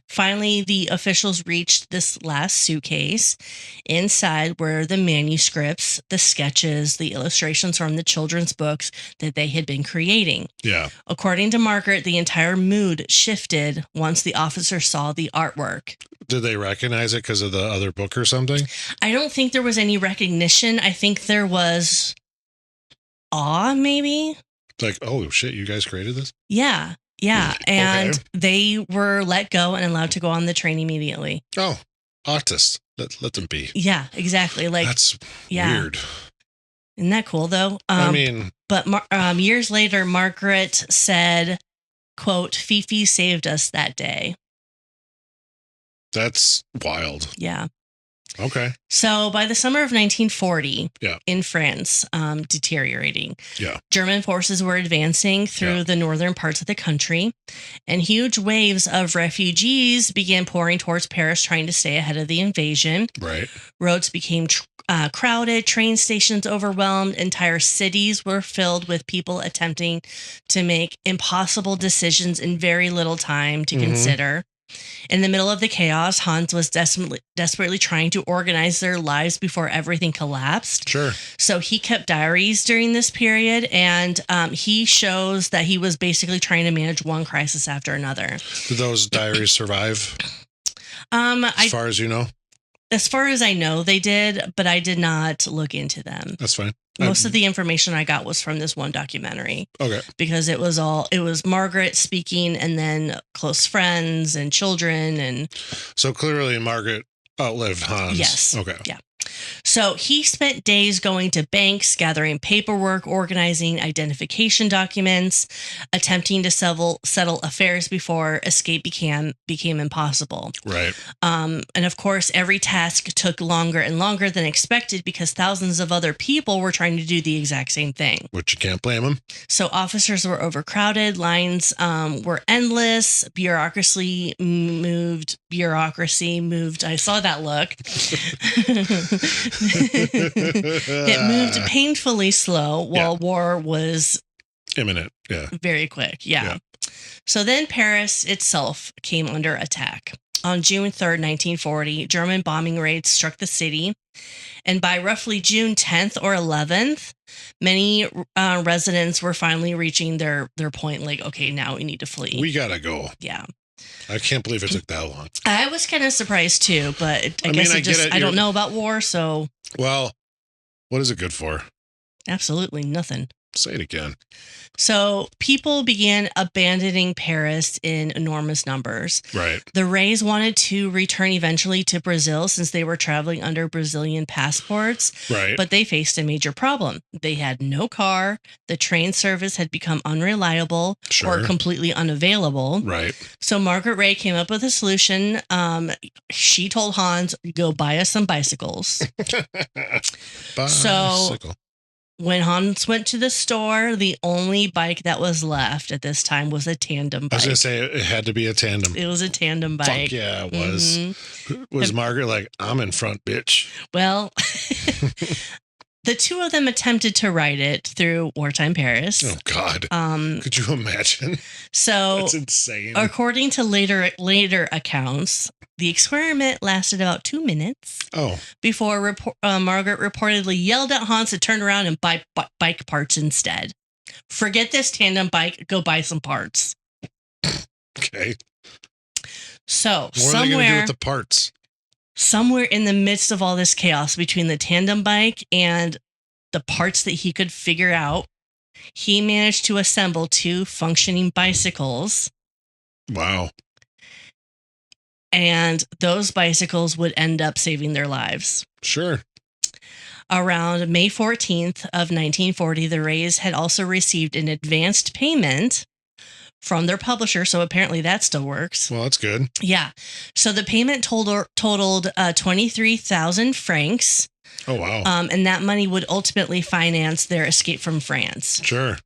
finally the officials reached this last suitcase. Inside were the manuscripts, the sketches, the illustrations from the children's books that they had been creating. Yeah. According to Margaret, the entire mood shifted once the officer saw the artwork. Did they recognize it because of the other book or something? I don't think there was any recognition. I think there was awe, maybe. Like, oh shit, you guys created this? Yeah. And okay. They were let go and allowed to go on the train immediately. Oh, artists. Let them be. Yeah, exactly. Like, that's weird. Isn't that cool, though? I mean, but years later, Margaret said, quote, Fifi saved us that day. that's wild. Yeah. Okay. So by the summer of 1940, Yeah. in France, deteriorating. Yeah. German forces were advancing through the northern parts of the country, and huge waves of refugees began pouring towards Paris, trying to stay ahead of the invasion. Right. Roads became crowded, train stations overwhelmed, entire cities were filled with people attempting to make impossible decisions in very little time to consider. In the middle of the chaos, Hans was desperately trying to organize their lives before everything collapsed. Sure. So he kept diaries during this period, and he shows that he was basically trying to manage one crisis after another. Did those diaries survive? As far as you know? As far as I know, they did, but I did not look into them. That's fine. Most of the information I got was from this one documentary. Okay. Because it was Margaret speaking, and then close friends and children. And so clearly Margaret outlived Hans. Yes. Okay. Yeah. So he spent days going to banks, gathering paperwork, organizing identification documents, attempting to settle affairs before escape became impossible. Right. And of course, every task took longer and longer than expected because thousands of other people were trying to do the exact same thing. Which you can't blame them. So officers were overcrowded, lines were endless, bureaucracy moved. I saw that look. It moved painfully slow while war was imminent. Yeah. Very quick. Yeah. So then Paris itself came under attack. On June 3rd, 1940, German bombing raids struck the city. And by roughly June 10th or 11th, many residents were finally reaching their point, like, okay, now we need to flee. We gotta go. Yeah. I can't believe it took that long. I was kind of surprised too, but I guess I don't know about war, so. Well, what is it good for? Absolutely nothing. Say it again. So people began abandoning Paris in enormous numbers. Right. The Reys wanted to return eventually to Brazil since they were traveling under Brazilian passports. Right. But they faced a major problem. They had no car. The train service had become unreliable or completely unavailable. Right. So Margaret Rey came up with a solution. She told Hans, go buy us some bicycles. So when Hans went to the store, the only bike that was left at this time was a tandem bike. I was going to say it had to be a tandem. It was a tandem bike. Fuck yeah, it was. Mm-hmm. Was Margaret like, I'm in front, bitch? Well, the two of them attempted to ride it through wartime Paris. Oh, God. Could you imagine? So that's insane. According to later accounts, the experiment lasted about 2 minutes. Oh. Before Margaret reportedly yelled at Hans to turn around and buy bike parts instead. Forget this tandem bike. Go buy some parts. Okay. So what are they going to do with the parts? Somewhere in the midst of all this chaos between the tandem bike and the parts that he could figure out, he managed to assemble 2 functioning bicycles. Wow. And those bicycles would end up saving their lives. Sure. Around May 14th of 1940, the Reys had also received an advanced payment from their publisher, so apparently that still works. Well, that's good. Yeah. So the payment totaled 23,000 francs. Oh, wow. And that money would ultimately finance their escape from France. Sure.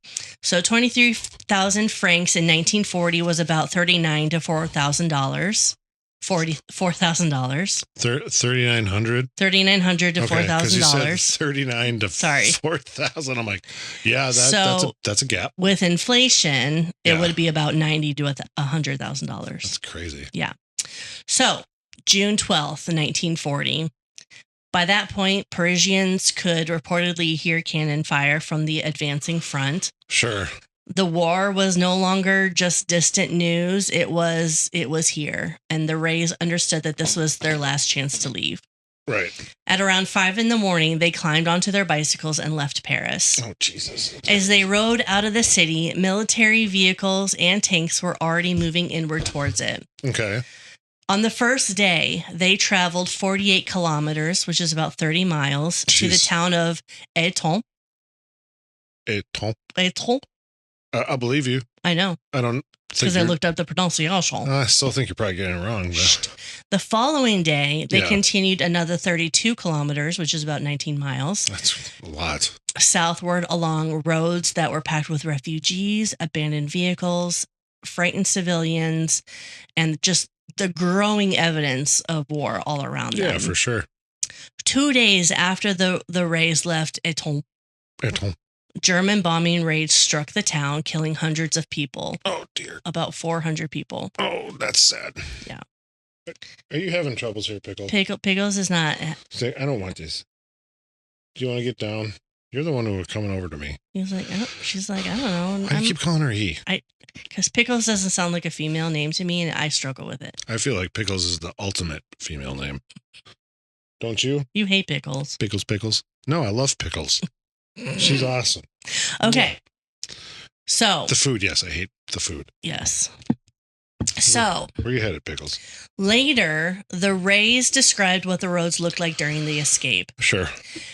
So 23,000 francs in 1940 was about $3,900 to $4,000. $4,000. 3,900. $3,900 to $4,000. 39 to 4,000. I'm like, yeah, that's a gap. With inflation, it would be about $90,000 to $100,000. That's crazy. Yeah. So June 12th, 1940. By that point, Parisians could reportedly hear cannon fire from the advancing front. Sure. The war was no longer just distant news. It was here. And the Reys understood that this was their last chance to leave. Right. At around 5 a.m, they climbed onto their bicycles and left Paris. Oh, Jesus. As they rode out of the city, military vehicles and tanks were already moving inward towards it. Okay. On the first day, they traveled 48 kilometers, which is about 30 miles, to the town of Houghton Eton. Eton. I believe you. I know. I don't think Because I looked up the pronunciation. I still think you're probably getting it wrong. But The following day, they Yeah. continued another 32 kilometers, which is about 19 miles, that's a lot. southward along roads that were packed with refugees, abandoned vehicles, frightened civilians, and just the growing evidence of war all around them. Yeah, for sure. 2 days after the Reys left Eton, Eton. German bombing raids struck the town, killing hundreds of people. Oh, dear. About 400 people. Oh, that's sad. Yeah. Are you having troubles here, Pickle? Pickles is not. Say, I don't want this. Do you want to get down? You're the one who was coming over to me. He's like, she's like, I don't know. Why do you keep calling her he? Because Pickles doesn't sound like a female name to me, and I struggle with it. I feel like Pickles is the ultimate female name. Don't you? You hate Pickles. Pickles. No, I love Pickles. She's awesome. Okay. So. The food, yes, I hate the food. Yes. So. Where you headed, Pickles? Later, the Reys described what the roads looked like during the escape. Sure.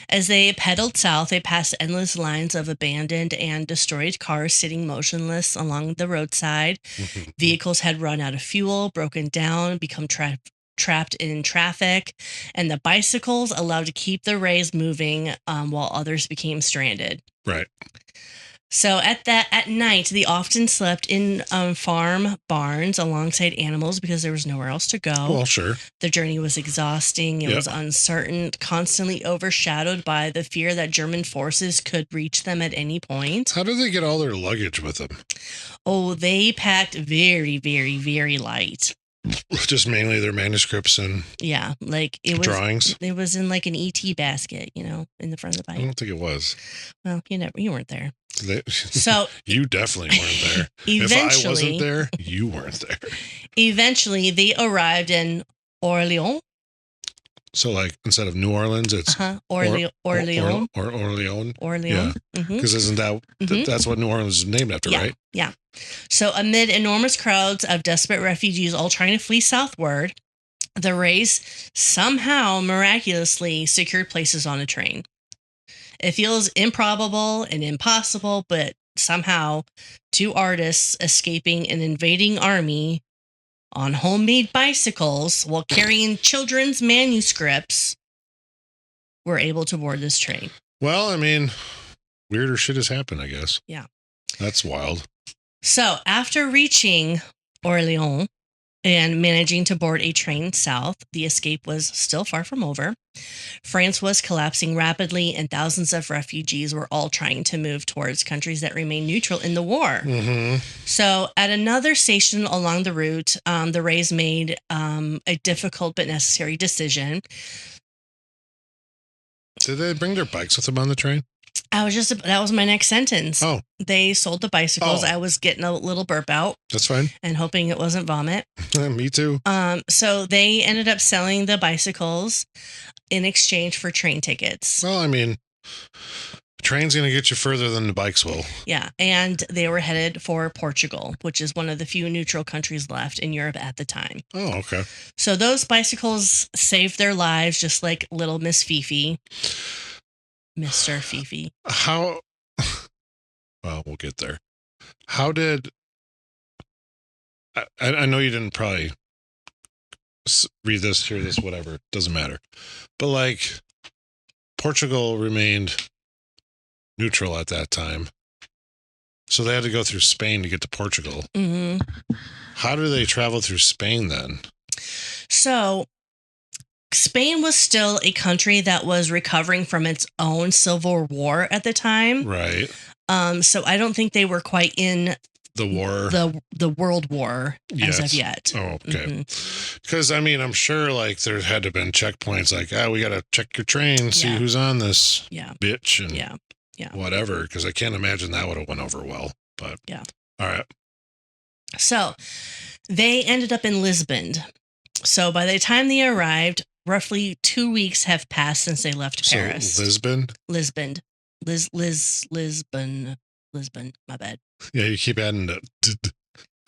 As they pedaled south, they passed endless lines of abandoned and destroyed cars sitting motionless along the roadside. Mm-hmm. Vehicles had run out of fuel, broken down, become trapped in traffic, and the bicycles allowed to keep the Reys moving while others became stranded. Right. So at night, they often slept in farm barns alongside animals because there was nowhere else to go. Well, sure. The journey was exhausting. It was uncertain, constantly overshadowed by the fear that German forces could reach them at any point. How did they get all their luggage with them? Oh, they packed very, very, very light. Just mainly their manuscripts and like it was drawings. It was in like an ET basket, in the front of the bike. I don't think it was. Well, you weren't there. So you definitely weren't there. If I wasn't there, you weren't there. Eventually, they arrived in Orléans. So, like, instead of New Orleans, it's Orléans. Orléans. Yeah. Because isn't that that's what New Orleans is named after, right? Yeah. So, amid enormous crowds of desperate refugees all trying to flee southward, the Reys somehow miraculously secured places on a train. It feels improbable and impossible, but somehow 2 artists escaping an invading army on homemade bicycles while carrying children's manuscripts were able to board this train. Well, I mean, weirder shit has happened, I guess. Yeah. That's wild. So after reaching Orléans and managing to board a train south, the escape was still far from over. France was collapsing rapidly, and thousands of refugees were all trying to move towards countries that remained neutral in the war. Mm-hmm. So at another station along the route, the Reys made a difficult but necessary decision. Did they bring their bikes with them on the train? That was my next sentence. Oh. They sold the bicycles. I was getting a little burp out. That's fine. And hoping it wasn't vomit. Me too. So they ended up selling the bicycles in exchange for train tickets. Well, I mean, train's going to get you further than the bikes will. Yeah. And they were headed for Portugal, which is one of the few neutral countries left in Europe at the time. Oh, okay. So those bicycles saved their lives, just like little Miss Fifi. Mr. Fifi. How? Well, we'll get there. How did? I know you didn't probably read this, hear this, whatever. Doesn't matter. But like, Portugal remained neutral at that time, so they had to go through Spain to get to Portugal. Mm-hmm. How do they travel through Spain then? So. Spain was still a country that was recovering from its own civil war at the time. Right. So I don't think they were quite in the war, the World War as of yet. Oh, okay. Because I mean, I'm sure like there had to have been checkpoints like, we got to check your train, see who's on this bitch and whatever. Because I can't imagine that would have went over well. But all right. So they ended up in Lisbon. So by the time they arrived, roughly 2 weeks have passed since they left Paris. So Lisbon. My bad. Yeah, you keep adding the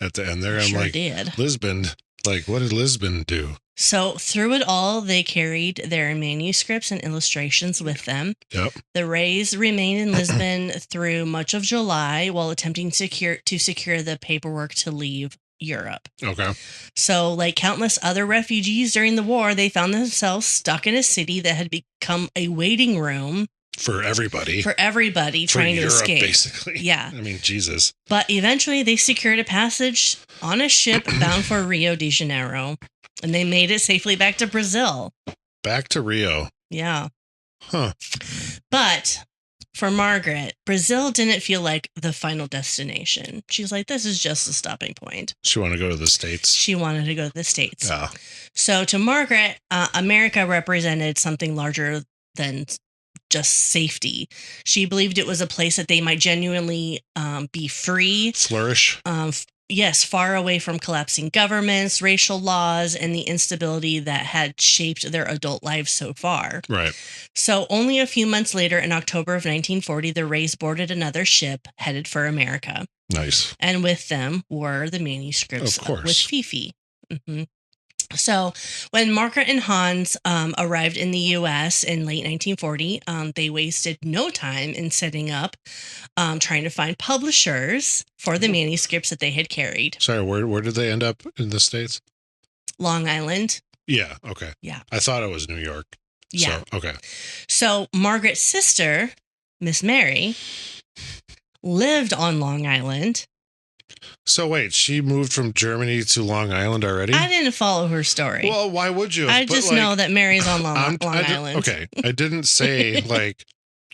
at the end there. I'm sure like, did. Lisbon, Like, what did Lisbon do? So through it all, they carried their manuscripts and illustrations with them. Yep. The Reys remained in Lisbon through much of July while attempting to secure the paperwork to leave Europe. Okay. So, like countless other refugees during the war, they found themselves stuck in a city that had become a waiting room for everybody trying to Europe, escape. Basically. Yeah. I mean, Jesus. But eventually they secured a passage on a ship bound for Rio de Janeiro, and they made it safely back to Brazil. Back to Rio. Yeah. Huh. But for Margaret, Brazil didn't feel like the final destination. She's like, this is just a stopping point. She wanted to go to the States. She wanted to go to the States. Yeah. So to Margaret, America represented something larger than just safety. She believed it was a place that they might genuinely be free. Flourish. Yes, far away from collapsing governments, racial laws, and the instability that had shaped their adult lives so far. Right. So only a few months later, in October of 1940, the Reys boarded another ship headed for America. Nice. And with them were the manuscripts Of course. with Fifi. Mm-hmm. So when Margaret and Hans arrived in the U.S. in late 1940, they wasted no time in setting up, trying to find publishers for the manuscripts that they had carried. Sorry, where did they end up in the States? Long Island. Yeah, okay. Yeah. I thought it was New York. Yeah. So, okay. So Margaret's sister, Miss Mary, lived on Long Island. So wait, she moved from Germany to Long Island already? I didn't follow her story. Well, why would you? I just know that Mary's on Long Island. Okay, I didn't say, like,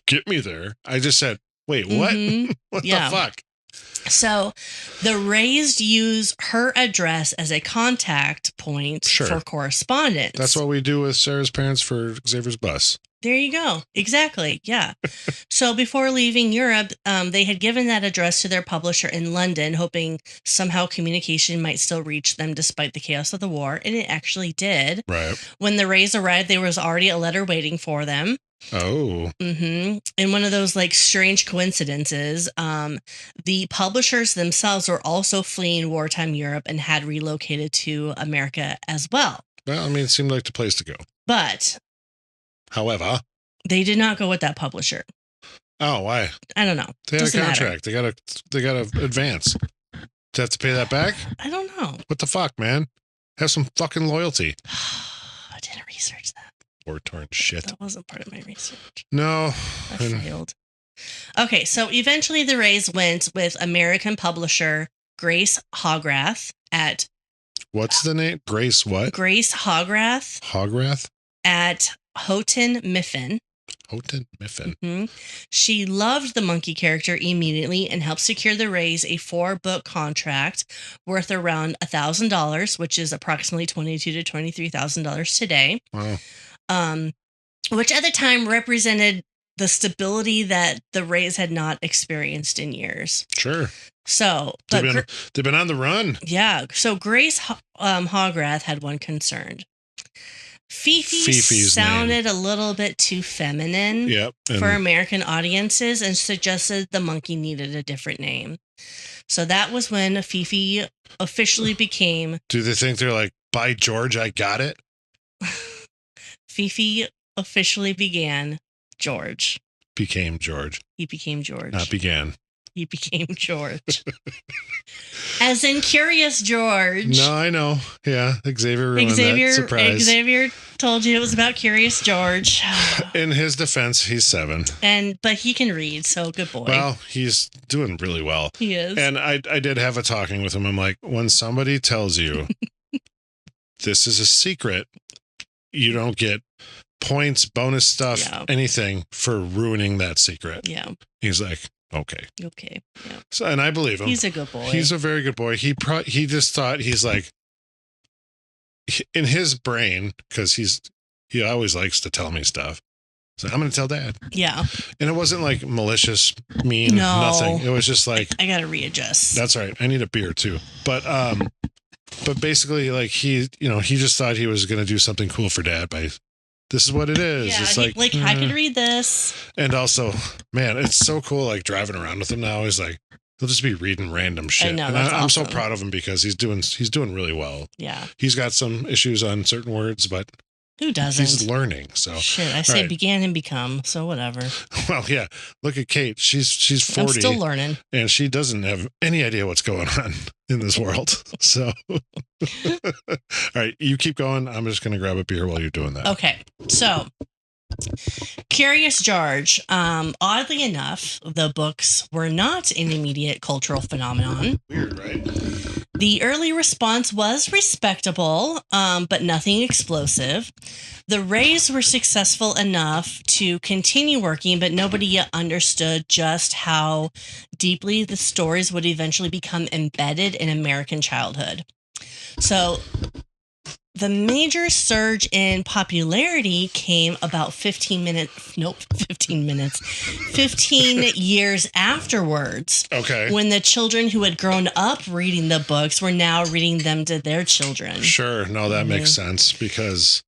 get me there. I just said, wait, what? Mm-hmm. What the fuck? So the Reys use her address as a contact point for correspondence. That's what we do with Sarah's parents for Xavier's bus. There you go. Exactly. Yeah. So before leaving Europe, they had given that address to their publisher in London, hoping somehow communication might still reach them despite the chaos of the war. And it actually did. Right. When the Reys arrived, there was already a letter waiting for them. Oh. Mm-hmm. And one of those like strange coincidences, the publishers themselves were also fleeing wartime Europe and had relocated to America as well. Well, I mean, it seemed like the place to go. But however, they did not go with that publisher. Oh, why? I don't know. They had a contract. Matter. They gotta advance. Do they have to pay that back? I don't know. What the fuck, man? Have some fucking loyalty. I didn't research that. War-torn shit. That wasn't part of my research. No. I failed. Okay, so eventually the Reys went with American publisher Grace Hogarth at... What's the name? Grace what? Grace Hogarth. Hogarth? At Houghton Mifflin. Houghton Mifflin. Mm-hmm. She loved the monkey character immediately and helped secure the Reys a 4-book contract worth around $1,000, which is approximately $22,000 to $23,000 today. Wow. Which at the time represented the stability that the Reys had not experienced in years. Sure. So they've been on the run. Yeah. So Grace Hogarth had one concern. Fifi's sounded a little bit too feminine for American audiences and suggested the monkey needed a different name. So that was when Fifi officially became... Do they think they're like, by George, I got it? Fifi officially began George. Became George. He became George. Not began. He became George. As in Curious George. No, I know. Yeah, Xavier ruined that. Surprise. Xavier told you it was about Curious George. In his defense, he's 7. But he can read, so good boy. Well, he's doing really well. He is. And I did have a talking with him. I'm like, when somebody tells you this is a secret, you don't get points, bonus stuff, anything for ruining that secret. Yeah. He's like, okay. Okay. Yeah. So, and I believe him. He's a good boy. He's a very good boy. He just thought, he's like, in his brain, because he always likes to tell me stuff. So I'm going to tell Dad. Yeah. And it wasn't like malicious, mean, nothing. It was just like, I got to readjust. That's right. I need a beer too. But basically, like he just thought he was going to do something cool for Dad by, this is what it is. Yeah, it's like I could read this. And also, man, it's so cool. Like driving around with him now. He's like, He'll just be reading random shit. I know, and that's I'm so awesome. proud of him because he's doing really well. Yeah. He's got some issues on certain words, but Who doesn't? he's learning. So shit, I say right. began and become, so whatever. Well, yeah. Look at Kate. She's 40. I'm still learning. And she doesn't have any idea what's going on in this world. So, all right, you keep going. I'm just going to grab a beer while you're doing that. Okay, so Curious George. Oddly enough, the books were not an immediate cultural phenomenon. Weird, right? The early response was respectable, but nothing explosive. The Reys were successful enough to continue working, but nobody yet understood just how deeply the stories would eventually become embedded in American childhood. So the major surge in popularity came about 15 years afterwards. Okay. When the children who had grown up reading the books were now reading them to their children. Sure. No, that makes sense because,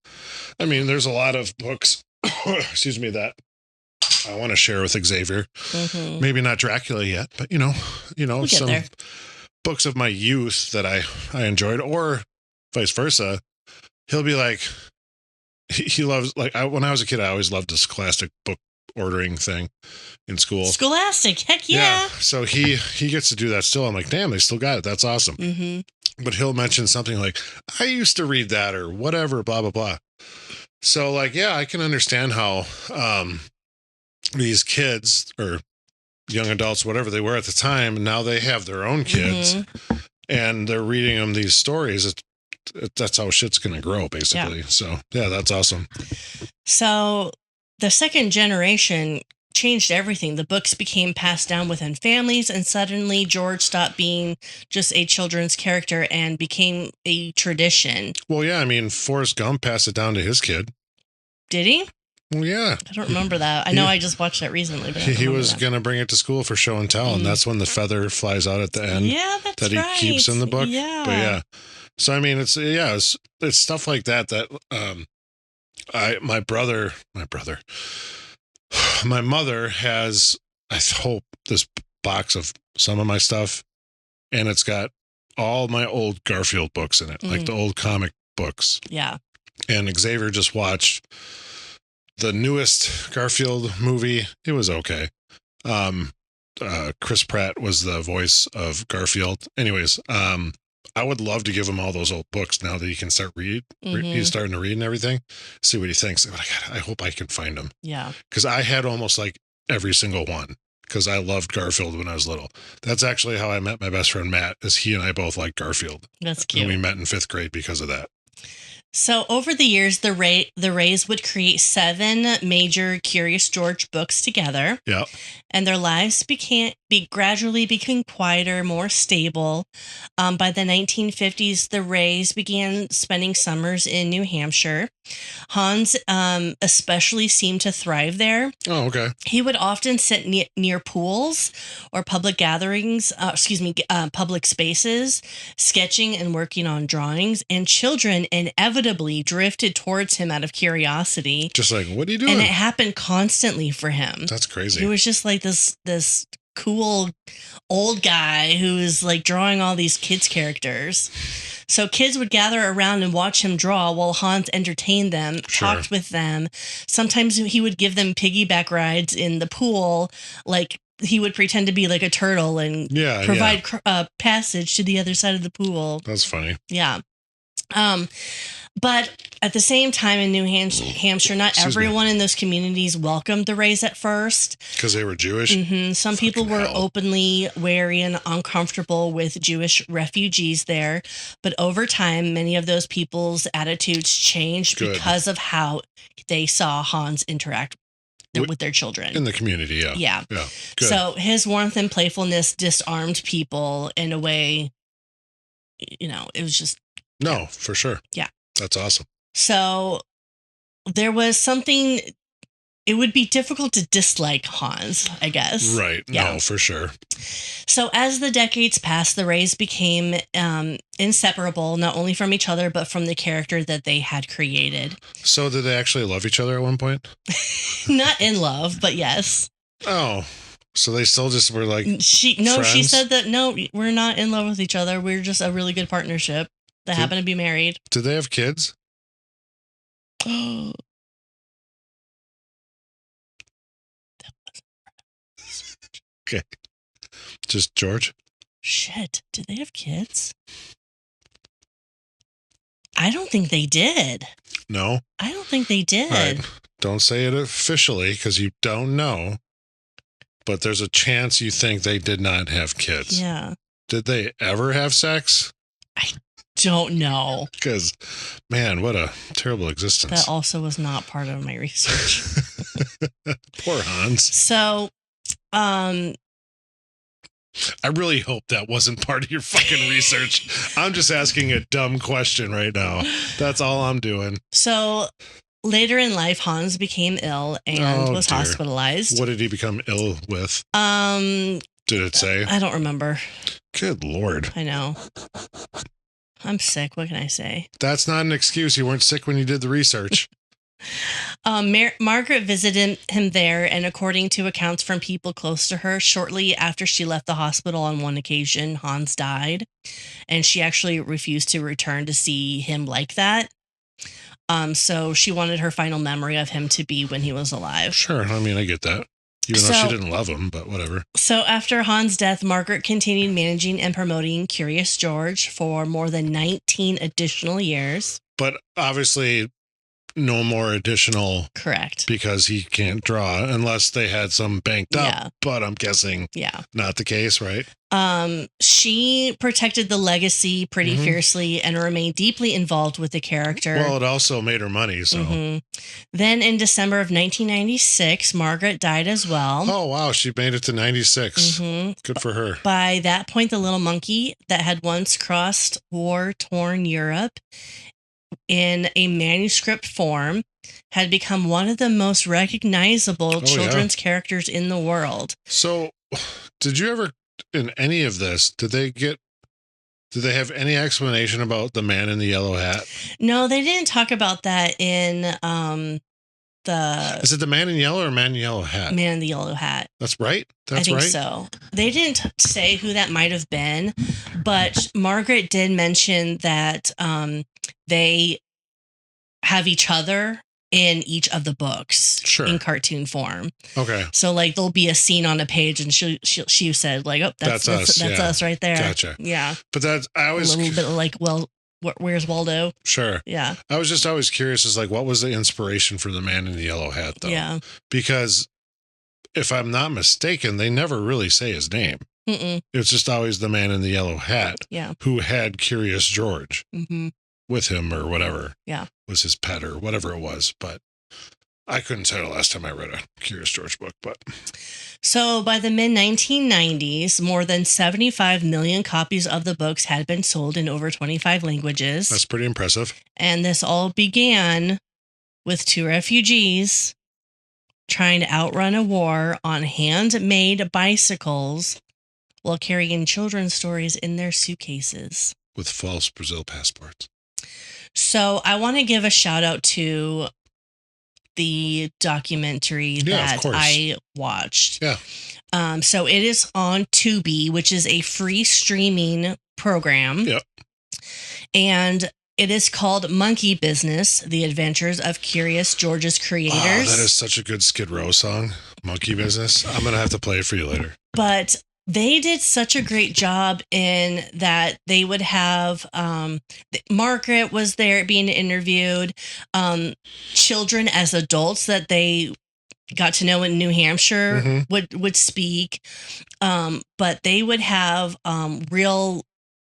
I mean, there's a lot of books, excuse me, that I want to share with Xavier. Mm-hmm. Maybe not Dracula yet, but We'll some there. books of my youth that I enjoyed, or vice versa. He'll be like, he loves, like, when I was a kid, I always loved this Scholastic book ordering thing in school. Scholastic, heck yeah. So he gets to do that still. I'm like, damn, they still got it. That's awesome. Mm-hmm. But he'll mention something like, I used to read that or whatever, blah, blah, blah. So, like, yeah, I can understand how these kids or young adults, whatever they were at the time, now they have their own kids and they're reading them these stories. That's how shit's going to grow, basically. Yeah. So, yeah, that's awesome. So the second generation changed everything. The books became passed down within families, and suddenly George stopped being just a children's character and became a tradition. Well, yeah, I mean, Forrest Gump passed it down to his kid. Did he? Well, yeah. I don't remember that. I know I just watched that recently. But he was going to bring it to school for show and tell, and that's when the feather flies out at the end. Yeah, that's right. That he keeps in the book. Yeah. But yeah. So, I mean, it's stuff like that my mother has, I hope, this box of some of my stuff, and it's got all my old Garfield books in it, like the old comic books. Yeah. And Xavier just watched the newest Garfield movie. It was okay. Chris Pratt was the voice of Garfield. Anyways, I would love to give him all those old books now that he can start he's starting to read and everything. See what he thinks. But I hope I can find them. Yeah. Because I had almost like every single one because I loved Garfield when I was little. That's actually how I met my best friend Matt, is he and I both liked Garfield. That's cute. And we met in 5th grade because of that. So over the years, the Reys would create 7 major Curious George books together. Yeah. And their lives gradually became quieter, more stable. By the 1950s, the Reys began spending summers in New Hampshire. Hans especially seemed to thrive there. Oh, okay. He would often sit near pools or public gatherings, public spaces, sketching and working on drawings, and children inevitably drifted towards him out of curiosity. Just like, what are you doing? And it happened constantly for him. That's crazy. He was just like this cool old guy who was like drawing all these kids' characters. So kids would gather around and watch him draw while Hans entertained them, talked with them. Sometimes he would give them piggyback rides in the pool. Like he would pretend to be like a turtle and provide passage to the other side of the pool. That's funny. Yeah. But at the same time in New Hampshire, not everyone in those communities welcomed the Reys at first. Because they were Jewish? Mm-hmm. Some people were openly wary and uncomfortable with Jewish refugees there. But over time, many of those people's attitudes changed because of how they saw Hans interact with their children. In the community, yeah. Yeah. Good. So his warmth and playfulness disarmed people in a way, it was just... No, for sure. Yeah. That's awesome. So there was something, it would be difficult to dislike Hans, I guess. Right. Yeah. No, for sure. So as the decades passed, the Reys became inseparable, not only from each other, but from the character that they had created. So did they actually love each other at one point? Not in love, but yes. Oh, So they still just were like she friends? said that no, we're not in love with each other. We're just a really good partnership that happen to be married. Did they have kids? Oh. Okay. Just George? Shit. Did they have kids? I don't think they did. No? I don't think they did. All right. Don't say it officially because you don't know. But there's a chance you think they did not have kids. Yeah. Did they ever have sex? I don't know. Because, man, what a terrible existence. That also was not part of my research. Poor Hans. So, I really hope that wasn't part of your fucking research. I'm just asking a dumb question right now. That's all I'm doing. So later in life, Hans became ill and was hospitalized. What did he become ill with? Did it say? I don't remember. Good Lord. I know. I'm sick. What can I say? That's not an excuse. You weren't sick when you did the research. Margaret visited him there, and according to accounts from people close to her, shortly after she left the hospital on one occasion, Hans died, and she actually refused to return to see him like that. So she wanted her final memory of him to be when he was alive. Sure. I mean, I get that. Even though she didn't love him, but whatever. So after Hans' death, Margaret continued managing and promoting Curious George for more than 19 additional years. But obviously, no more additional. Correct. Because he can't draw unless they had some banked up. Yeah. But I'm guessing not the case, right? She protected the legacy pretty fiercely and remained deeply involved with the character. Well, it also made her money, so. Then in December of 1996, Margaret died as well. Oh, wow. She made it to 96. Good for her. By that point, the little monkey that had once crossed war-torn Europe in a manuscript form had become one of the most recognizable children's characters in the world. So, did you ever, in any of this, did they have any explanation about the man in the yellow hat? No, they didn't talk about that in Is it the man in yellow or man in yellow hat? Man in the yellow hat. That's right? I think so. They didn't say who that might have been, but Margaret did mention that they have each other in each of the books in cartoon form. Okay. So like there'll be a scene on a page and she said like, oh, that's us right there. Gotcha. Yeah. But I was a little bit like, well, where's Waldo? Sure. Yeah. I was just always curious as like, what was the inspiration for the man in the yellow hat though? Yeah. Because if I'm not mistaken, they never really say his name. It's just always the man in the yellow hat. Yeah. Who had Curious George with him or whatever. Yeah. Was his pet or whatever it was. But I couldn't tell the last time I read a Curious George book. But so by the mid-1990s, more than 75 million copies of the books had been sold in over 25 languages. That's pretty impressive. And this all began with two refugees trying to outrun a war on handmade bicycles while carrying children's stories in their suitcases. With false Brazil passports. So I want to give a shout out to the documentary that I watched. Yeah. So it is on Tubi, which is a free streaming program. Yep. And it is called Monkey Business, The Adventures of Curious George's Creators. Oh, that is such a good Skid Row song, Monkey Business. I'm going to have to play it for you later. But they did such a great job in that they would have Margaret was there being interviewed, children as adults that they got to know in New Hampshire would speak, but they would have real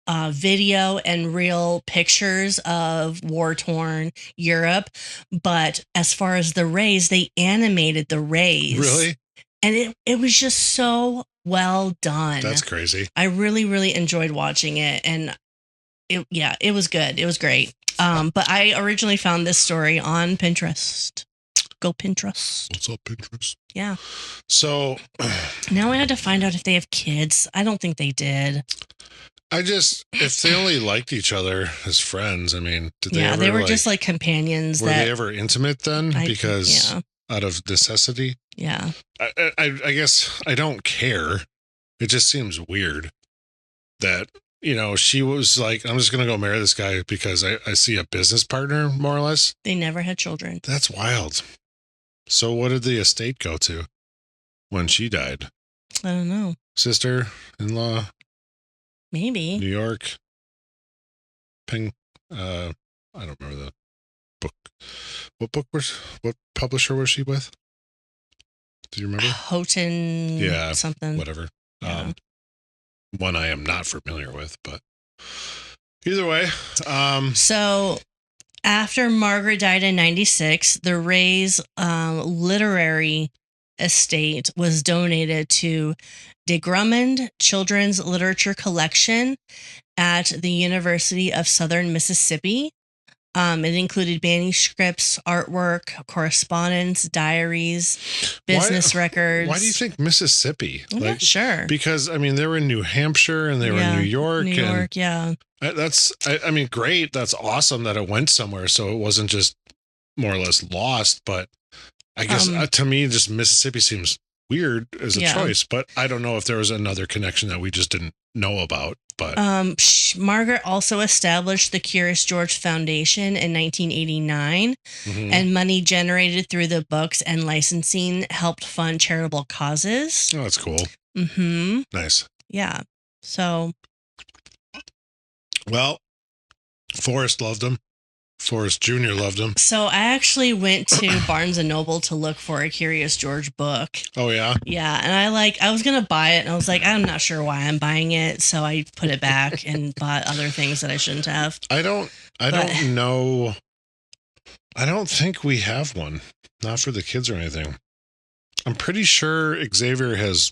video and real pictures of war-torn Europe. But as far as the Reys, they animated the Reys. Really? And it was just so well done. That's crazy. I really, really enjoyed watching it. And it was good. It was great. But I originally found this story on Pinterest. Go Pinterest. What's up, Pinterest? Yeah. So now I had to find out if they have kids. I don't think they did. If they only liked each other as friends, I mean, did they ever, they were just like companions. Were they ever intimate then? Because out of necessity. Yeah. I guess I don't care. It just seems weird that, she was like, I'm just going to go marry this guy because I see a business partner, more or less. They never had children. That's wild. So what did the estate go to when she died? I don't know. Sister-in-law? Maybe. New York? I don't remember the book. What publisher was she with? Do you remember? Houghton something. Whatever. Yeah. One I am not familiar with, but either way. So after Margaret died in 1996, the Reys' literary estate was donated to De Drummond Children's Literature Collection at the University of Southern Mississippi. It included manuscripts, artwork, correspondence, diaries, business records. Why do you think Mississippi? I'm not sure. Because, they were in New Hampshire and they were in New York. Yeah. That's, great. That's awesome that it went somewhere. So it wasn't just more or less lost. But I guess to me, just Mississippi seems weird as a choice. But I don't know if there was another connection that we just didn't know about. But Margaret also established the Curious George Foundation in 1989, and money generated through the books and licensing helped fund charitable causes. Oh, that's cool. Mm-hmm. Nice. Yeah. So. Well, Forrest loved him. Forrest Jr. loved him. So I actually went to Barnes & Noble to look for a Curious George book. Oh, yeah? Yeah, and I was going to buy it, and I was like, I'm not sure why I'm buying it, so I put it back and bought other things that I shouldn't have. I don't know. I don't think we have one. Not for the kids or anything. I'm pretty sure Xavier has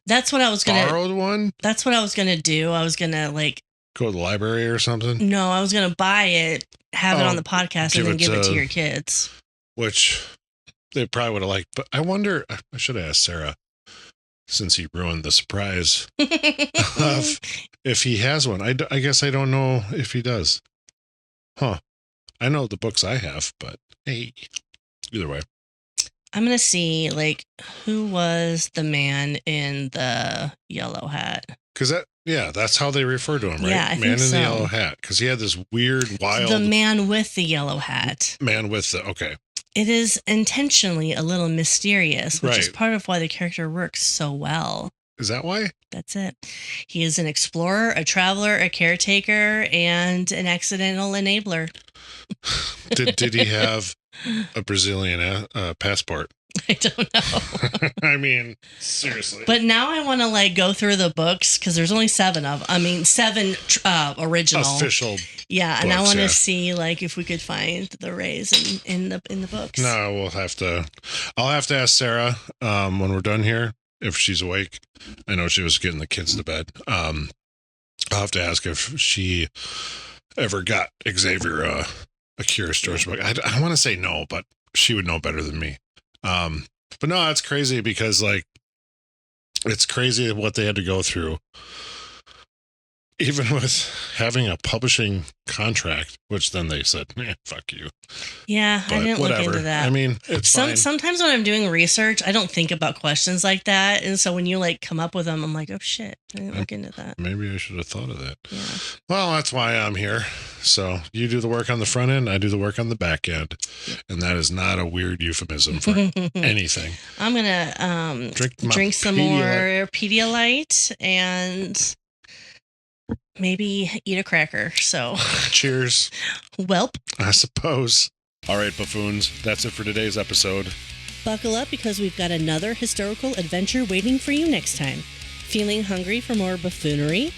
borrowed one. That's what I was going to do. I was going to, go to the library or something? No, I was going to buy it, have it on the podcast, and then give it to your kids. Which they probably would have liked. But I wonder, I should have asked Sarah, since he ruined the surprise, if he has one. I guess I don't know if he does. Huh. I know the books I have, but hey, either way. I'm going to see, who was the man in the yellow hat? Because that's how they refer to him, right? Yeah, I Man think in the yellow hat. Because he had this weird, wild... The man with the yellow hat. Man with the... Okay. It is intentionally a little mysterious, which is part of why the character works so well. Is that why? That's it. He is an explorer, a traveler, a caretaker, and an accidental enabler. Did he have a Brazilian passport? I don't know. Seriously. But now I want to go through the books because there's only 7 of them. 7 original official. Yeah, and I want to see if we could find the Reys in the books. No, I'll have to ask Sarah when we're done here if she's awake. I know she was getting the kids to bed. I'll have to ask if she ever got Xavier a Curious George book. I want to say no, but she would know better than me. But no, that's crazy because it's crazy what they had to go through. Even with having a publishing contract, which then they said, fuck you. Yeah, but I didn't look into that. It's fine. Sometimes when I'm doing research, I don't think about questions like that. And so when you come up with them, I'm like, oh shit, I didn't look into that. Maybe I should have thought of that. Yeah. Well, that's why I'm here. So you do the work on the front end, I do the work on the back end. And that is not a weird euphemism for anything. I'm going to drink some more Pedialyte and... maybe eat a cracker. So cheers. Welp. I suppose. All right, buffoons. That's it for today's episode. Buckle up because we've got another historical adventure waiting for you next time. Feeling hungry for more buffoonery?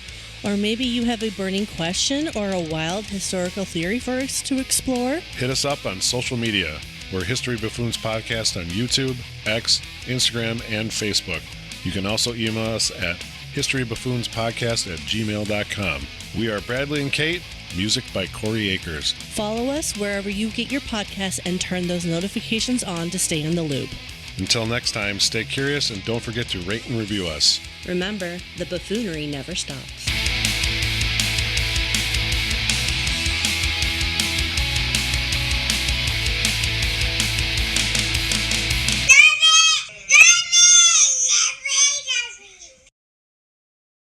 Or maybe you have a burning question or a wild historical theory for us to explore? Hit us up on social media. We're History Buffoons Podcast on YouTube, X, Instagram, and Facebook. You can also email us at historybuffoonspodcast@gmail.com. We are Bradley and Kate. Music by Corey Akers. Follow us wherever you get your podcasts and turn those notifications on to stay in the loop. Until next time, stay curious and don't forget to rate and review us. Remember, the buffoonery never stops.